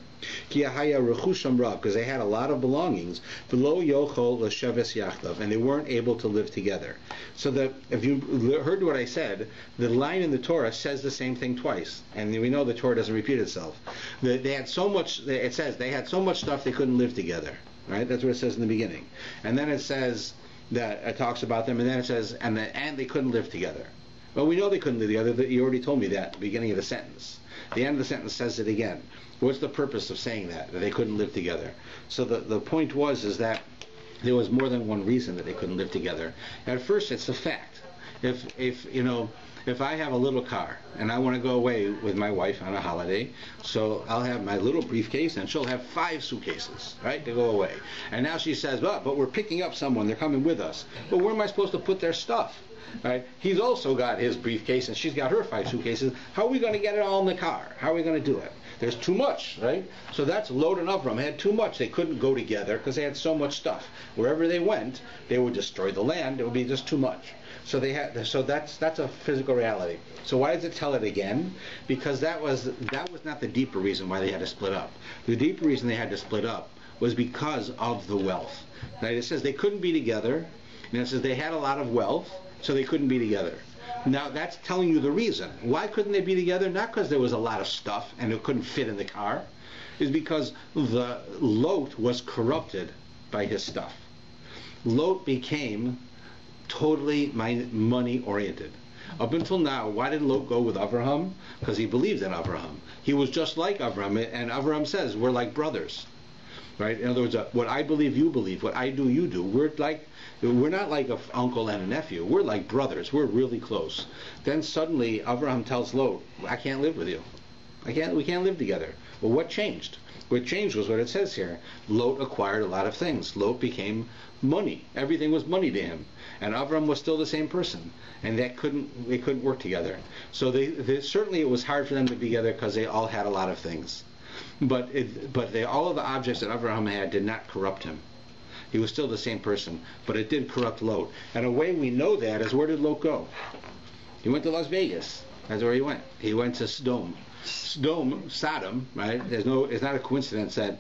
Ki haya rechusham rab, because they had a lot of belongings. V'lo yochol l'shavas yachtav, and they weren't able to live together. So that if you heard what I said, the line in the Torah says the same thing twice, and we know the Torah doesn't repeat itself. They had so much. It says they had so much stuff they couldn't live together. Right? That's what it says in the beginning. And then it says that it talks about them, and then it says, and they couldn't live together. Well, we know they couldn't live together. You already told me that at the beginning of the sentence. The end of the sentence says it again. What's the purpose of saying that they couldn't live together? So the point is that there was more than one reason that they couldn't live together. At first, it's a fact. If you know, if I have a little car and I want to go away with my wife on a holiday, so I'll have my little briefcase and she'll have 5 suitcases, right, to go away. And now she says, but we're picking up someone, they're coming with us. But where am I supposed to put their stuff? Right? He's also got his briefcase and she's got her 5 suitcases. How are we going to get it all in the car? How are we going to do it? There's too much, right? So that's Lot and Avram had too much. They couldn't go together because they had so much stuff. Wherever they went, they would destroy the land. It would be just too much. So that's a physical reality. So why does it tell it again? Because that was not the deeper reason why they had to split up. The deeper reason they had to split up was because of the wealth. Right? It says they couldn't be together, and it says they had a lot of wealth, so they couldn't be together. Now that's telling you the reason. Why couldn't they be together? Not because there was a lot of stuff and it couldn't fit in the car. It's because the Lot was corrupted by his stuff. Lot became totally money oriented. Up until now, why did Lot go with Avraham? Because he believed in Avraham. He was just like Avram, and Avraham says we're like brothers. Right? In other words, what I believe, you believe. What I do, you do. We're not like an uncle and a nephew. We're like brothers. We're really close. Then suddenly, Avraham tells Lot, I can't live with you. We can't live together. Well, what changed? What changed was what it says here. Lot acquired a lot of things. Lot became money. Everything was money to him. And Avram was still the same person. And they couldn't work together. So certainly it was hard for them to be together because they all had a lot of things. But all of the objects that Avraham had did not corrupt him. He was still the same person, but it did corrupt Lot. And a way we know that is, where did Lot go? He went to Las Vegas. That's where he went. He went to Sodom, right? It's not a coincidence that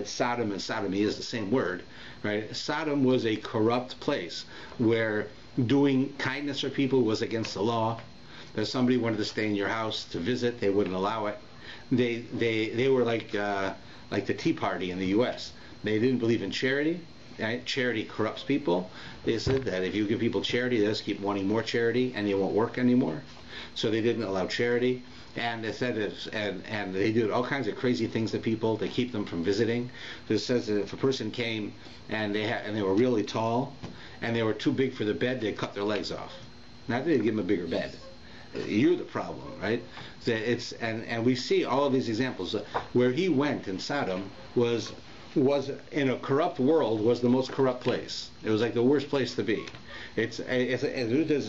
Sodom and sodomy is the same word, right? Sodom was a corrupt place where doing kindness for people was against the law. If somebody wanted to stay in your house to visit, they wouldn't allow it. They were like the Tea Party in the U.S. They didn't believe in charity. Right? Charity corrupts people. They said that if you give people charity, they just keep wanting more charity, and they won't work anymore. So they didn't allow charity, and they said and they did all kinds of crazy things to people to keep them from visiting. So it says that if a person came and they were really tall and they were too big for the bed, they'd cut their legs off. Not that they'd give them a bigger bed. You're the problem, right? And we see all of these examples. Where he went in Sodom was in a corrupt world, was the most corrupt place. It was like the worst place to be. It's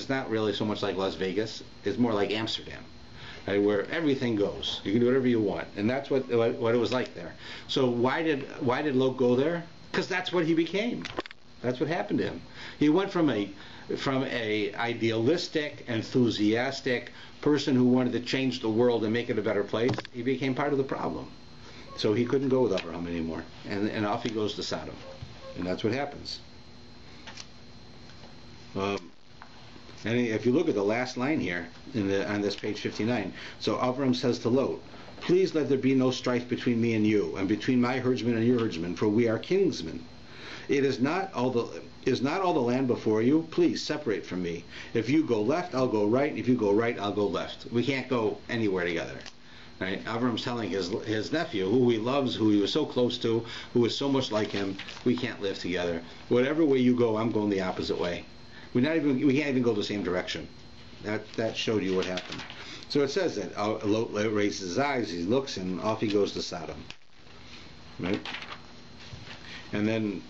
not really so much like Las Vegas. It's more like Amsterdam, right, where everything goes. You can do whatever you want, and that's what it was like there. So why did Lot go there? Because that's what he became. That's what happened to him. He went from a idealistic, enthusiastic person who wanted to change the world and make it a better place. He became part of the problem. So he couldn't go with Abraham anymore, and off he goes to Sodom, and that's what happens. And if you look at the last line here on this page 59, so Avram says to Lot, "Please let there be no strife between me and you, and between my herdsmen and your herdsmen, for we are kinsmen. Is not all the land before you? Please separate from me. If you go left, I'll go right. If you go right, I'll go left. We can't go anywhere together." Right? Avram's telling his nephew, who he loves, who he was so close to, who is so much like him, we can't live together. Whatever way you go, I'm going the opposite way. We can't even go the same direction. That showed you what happened. So it says that Lot raises his eyes, he looks, and off he goes to Sodom. Right? And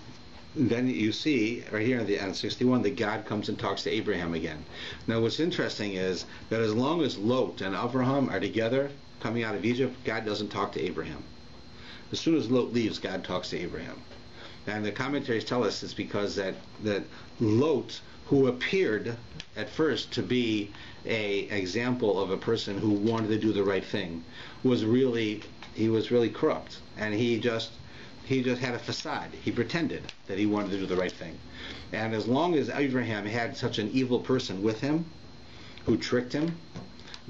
then you see right here on 61 that God comes and talks to Abraham again. Now what's interesting is that as long as Lot and Avraham are together coming out of Egypt, God doesn't talk to Abraham. As soon as Lot leaves, God talks to Abraham. And the commentaries tell us it's because that Lot, who appeared at first to be an example of a person who wanted to do the right thing, was really corrupt, and he just had a facade. He pretended that he wanted to do the right thing. And as long as Abraham had such an evil person with him who tricked him,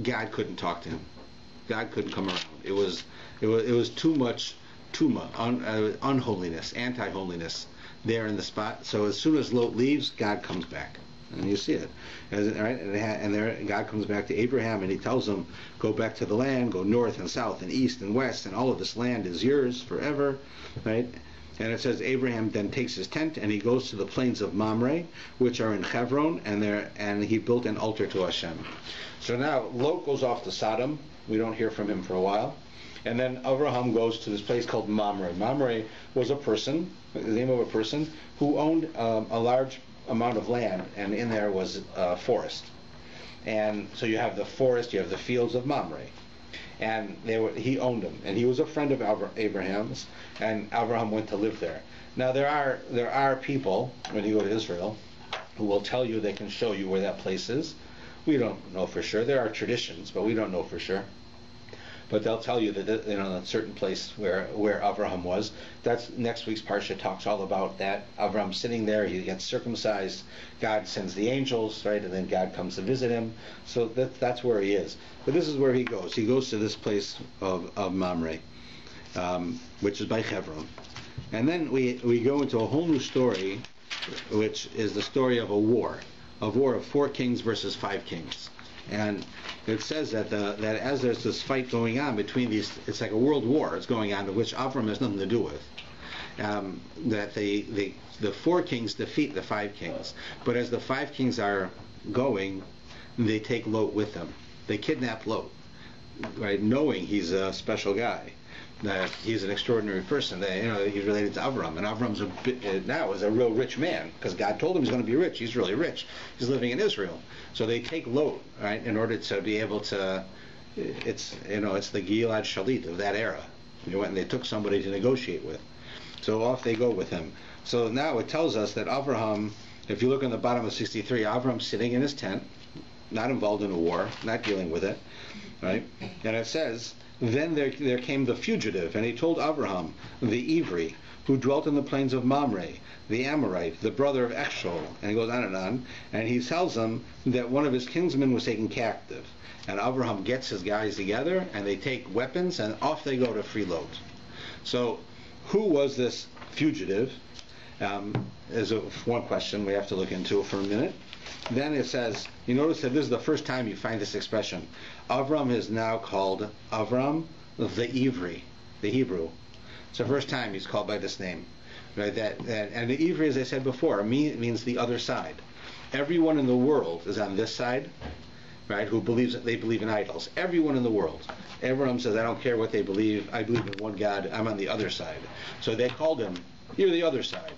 God couldn't talk to him. God couldn't come around. It was too much unholiness, anti-holiness there in the spot. So as soon as Lot leaves, God comes back. And you see it. Right? And there God comes back to Abraham and he tells him, go back to the land, go north and south and east and west, and all of this land is yours forever. Right? And it says Abraham then takes his tent and he goes to the plains of Mamre, which are in Hebron, and he built an altar to Hashem. So now Lot goes off to Sodom. We don't hear from him for a while. And then Avraham goes to this place called Mamre. Mamre was a person, the name of a person, who owned a large amount of land, and in there was a forest. And so you have the forest, you have the fields of Mamre. And he owned them, and he was a friend of Abraham's, and Abraham went to live there. Now there are people, when you go to Israel, who will tell you, they can show you where that place is. We don't know for sure. There are traditions, but we don't know for sure. But they'll tell you that a certain place where Avraham was. That's next week's parsha talks all about that. Avram sitting there, he gets circumcised. God sends the angels, right, and then God comes to visit him. So that's where he is. But this is where he goes. He goes to this place of Mamre, which is by Hebron. And then we go into a whole new story, which is the story of a war of 4 kings versus 5 kings. And it says that as there's this fight going on between these, it's like a world war is going on, which Avram has nothing to do with. That the 4 kings defeat the 5 kings, but as the 5 kings are going, they take Lot with them. They kidnap Lot, right? Knowing he's a special guy, that he's an extraordinary person. He's related to Avram, and Avram's now is a real rich man because God told him he's going to be rich. He's really rich. He's living in Israel. So they take Lot, right, in order to be able to. It's the Gilad Shalit of that era. They went and they took somebody to negotiate with. So off they go with him. So now it tells us that Avraham, if you look on the bottom of 63, Avram's sitting in his tent, not involved in a war, not dealing with it, right? And it says, then there came the fugitive, and he told Avraham, the Ivri, who dwelt in the plains of Mamre, the Amorite, the brother of Eshcol, and he goes on, and he tells them that one of his kinsmen was taken captive. And Avraham gets his guys together, and they take weapons, and off they go to free Lot. So, who was this fugitive? Is one question we have to look into for a minute. Then it says, you notice that this is the first time you find this expression. Avram is now called Avram the Ivri, the Hebrew. It's the first time he's called by this name. Right? And the Ivri, as I said before, means the other side. Everyone in the world is on this side, right? Who believes that they believe in idols. Everyone in the world. Avram says, I don't care what they believe. I believe in one God. I'm on the other side. So they called him, you're the other side.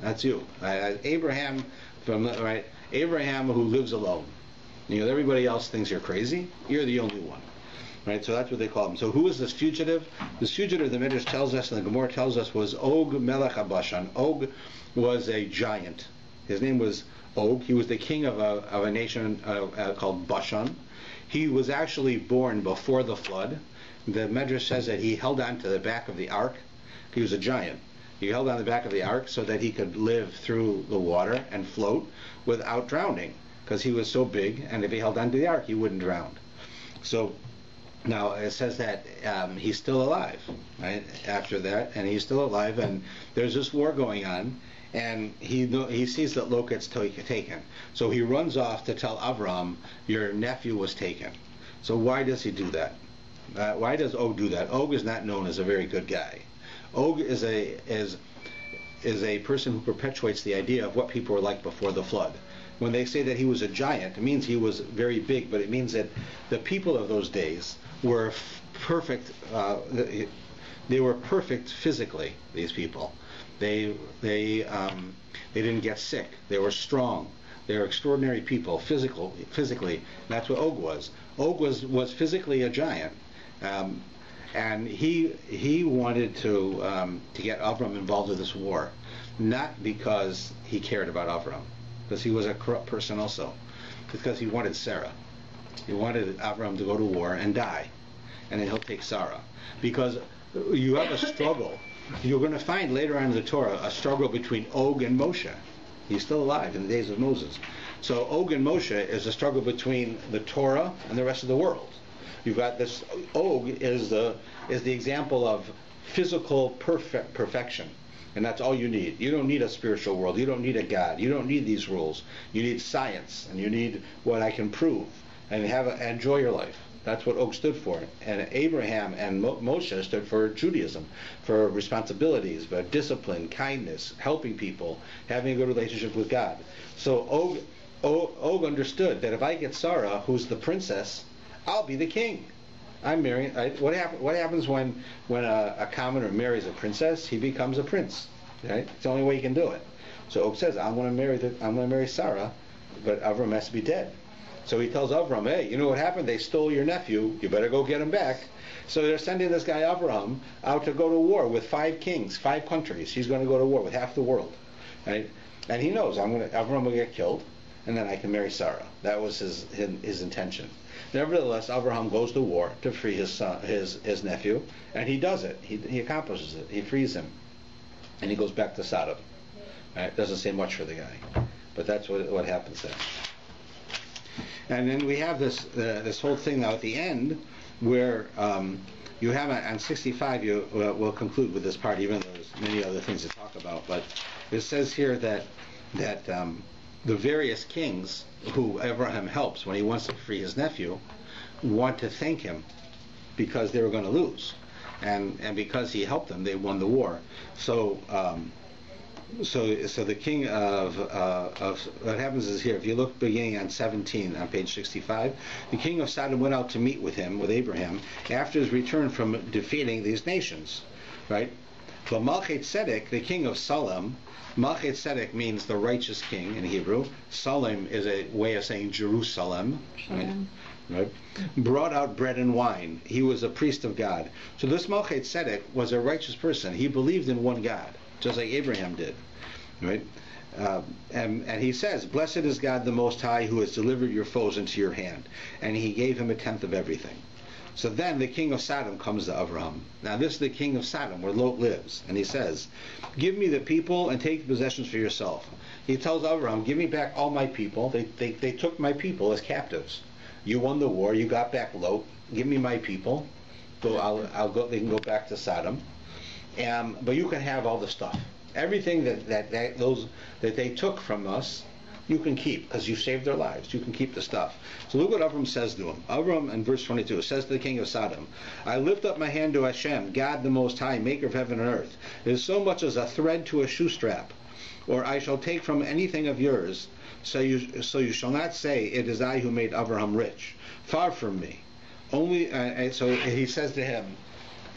That's you. Abraham who lives alone. Everybody else thinks you're crazy. You're the only one. Right? So that's what they call him. So who is this fugitive? This fugitive, the Midrash tells us, and the Gemara tells us, was Og Melech HaBashan. Og was a giant. His name was Og. He was the king of a nation called Bashan. He was actually born before the flood. The Midrash says that he held on to the back of the ark. He was a giant. He held on the back of the ark so that he could live through the water and float without drowning, because he was so big, and if he held on to the ark, he wouldn't drown. So now it says that he's still alive, right, after that, and he's still alive, and there's this war going on, and he sees that Lot gets taken. So he runs off to tell Avram, your nephew was taken. So why does he do that? Why does Og do that? Og is not known as a very good guy. Og is a person who perpetuates the idea of what people were like before the flood. When they say that he was a giant, it means he was very big, but it means that the people of those days were perfect. They were perfect physically. These people, they didn't get sick. They were strong. They were extraordinary people, physically. And that's what Og was. Og was physically a giant. And he wanted to get Avram involved in this war, not because he cared about Avram, because he was a corrupt person also, because he wanted Sarah. He wanted Avram to go to war and die, and then he'll take Sarah. Because you have a struggle. You're going to find later on in the Torah a struggle between Og and Moshe. He's still alive in the days of Moses. So Og and Moshe is a struggle between the Torah and the rest of the world. You've got this. Og is the example of physical perfection, and that's all you need. You don't need a spiritual world. You don't need a God. You don't need these rules. You need science, and you need what I can prove, and enjoy your life. That's what Og stood for. And Abraham and Moshe stood for Judaism, for responsibilities, for discipline, kindness, helping people, having a good relationship with God. So Og understood that if I get Sarah, who's the princess, I'll be the king. I'm marrying. What happens when a commoner marries a princess? He becomes a prince. Right? It's the only way he can do it. So Og says, I'm going to marry Sarah, but Avram has to be dead. So he tells Avram, hey, you know what happened? They stole your nephew. You better go get him back. So they're sending this guy Avram out to go to war with 5 kings, 5 countries. He's going to go to war with half the world, right? And he knows Avram will get killed, and then I can marry Sarah. That was his intention. Nevertheless, Abraham goes to war to free his son, his nephew, and he does it. He accomplishes it. He frees him, and he goes back to Sodom. Right? Doesn't say much for the guy, but that's what happens there. And then we have this whole thing now at the end, where you have on 65. We'll conclude with this part, even though there's many other things to talk about. But it says here that the various kings who Abraham helps when he wants to free his nephew want to thank him because they were going to lose, and because he helped them, they won the war. So the king of what happens is here. If you look beginning on 17 on page 65, the king of Sodom went out to meet with Abraham, after his return from defeating these nations, right? But Melchizedek, the king of Salem, Melchizedek means the righteous king in Hebrew. Salem is a way of saying Jerusalem. Right? Brought out bread and wine. He was a priest of God. So this Melchizedek was a righteous person. He believed in one God, just like Abraham did. Right? And he says, blessed is God the Most High, who has delivered your foes into your hand. And he gave him 1/10 of everything. So then the king of Sodom comes to Avram. Now this is the king of Sodom, where Lot lives. And he says, give me the people and take the possessions for yourself. He tells Avram, give me back all my people. They took my people as captives. You won the war. You got back Lot. Give me my people. I'll go. They can go back to Sodom. But you can have all the stuff. Everything that they took from us, you can keep, because you saved their lives. You can keep the stuff. So look what Avram says to him. Avram, in verse 22, says to the king of Sodom, I lift up my hand to Hashem, God the Most High, maker of heaven and earth. It is so much as a thread to a shoe strap, or I shall take from anything of yours, so you shall not say, it is I who made Abraham rich. Far from me. So he says to him,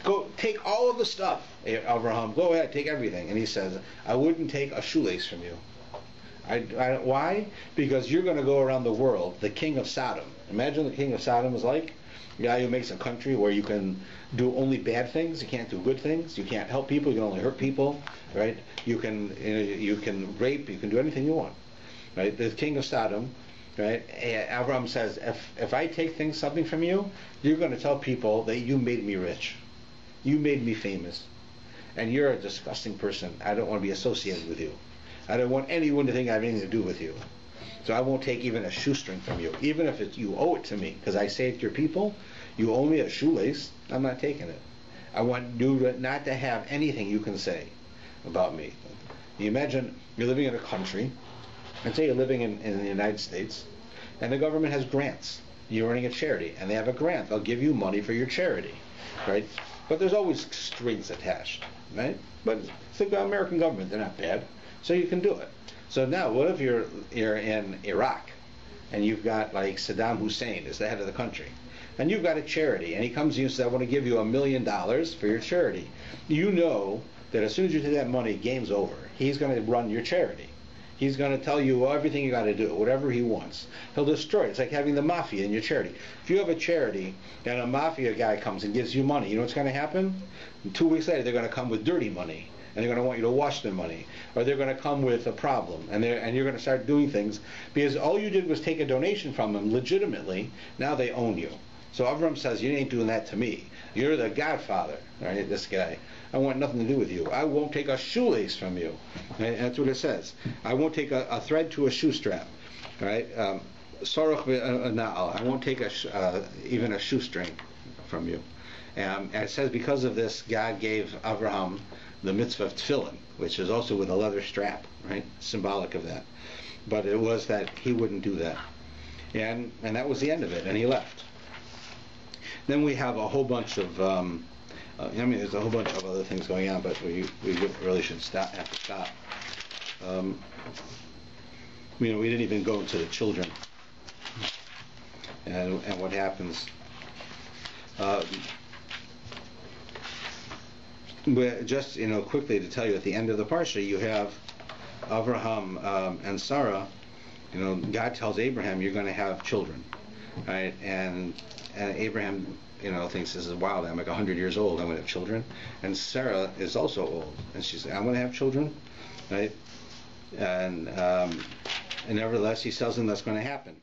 go take all of the stuff, Abraham. Go ahead, take everything. And he says, I wouldn't take a shoelace from you. Why? Because you're going to go around the world, the king of Sodom. Imagine the king of Sodom is like a guy who makes a country where you can do only bad things. You can't do good things. You can't help people. You can only hurt people. Right? You can rape. You can do anything you want. Right? The king of Sodom. Right? Avram says, if I take something from you, you're going to tell people that you made me rich. You made me famous. And you're a disgusting person. I don't want to be associated with you. I don't want anyone to think I have anything to do with you. So I won't take even a shoestring from you. Even if you owe it to me, because I saved your people, you owe me a shoelace, I'm not taking it. I want you not to have anything you can say about me. You imagine you're living in a country, let's say you're living in the United States, and the government has grants. You're running a charity, and they have a grant. They'll give you money for your charity, right? But there's always strings attached, right? But it's the American government. They're not bad. So you can do it. So now, what if you're in Iraq, and you've got like Saddam Hussein is the head of the country, and you've got a charity, and he comes to you and says, I want to give you $1 million for your charity. You know that as soon as you take that money, game's over. He's going to run your charity. He's going to tell you everything you got to do, whatever he wants. He'll destroy it. It's like having the mafia in your charity. If you have a charity and a mafia guy comes and gives you money, you know what's going to happen? And 2 weeks later, they're going to come with dirty money. And they're going to want you to wash their money, or they're going to come with a problem, and you're going to start doing things because all you did was take a donation from them legitimately. Now they own you. So Avram says, you ain't doing that to me. You're the godfather, right? This guy. I want nothing to do with you. I won't take a shoelace from you. Right? That's what it says. I won't take a thread to a shoe strap. Right? I won't take even a shoestring from you. And it says because of this, God gave Abraham the mitzvah of tefillin, which is also with a leather strap, right? Symbolic of that. But it was that he wouldn't do that. And that was the end of it, and he left. Then we have a whole bunch of, there's a whole bunch of other things going on, but we really should have to stop. We didn't even go into the children and what happens. Just quickly to tell you, at the end of the parsha, you have Avraham and Sarah. God tells Abraham, "You're going to have children," right? And Abraham, thinks, "This is wild. I'm like 100 years old. I'm going to have children." And Sarah is also old, and she's like, "I'm going to have children," right? And nevertheless, he tells him that's going to happen.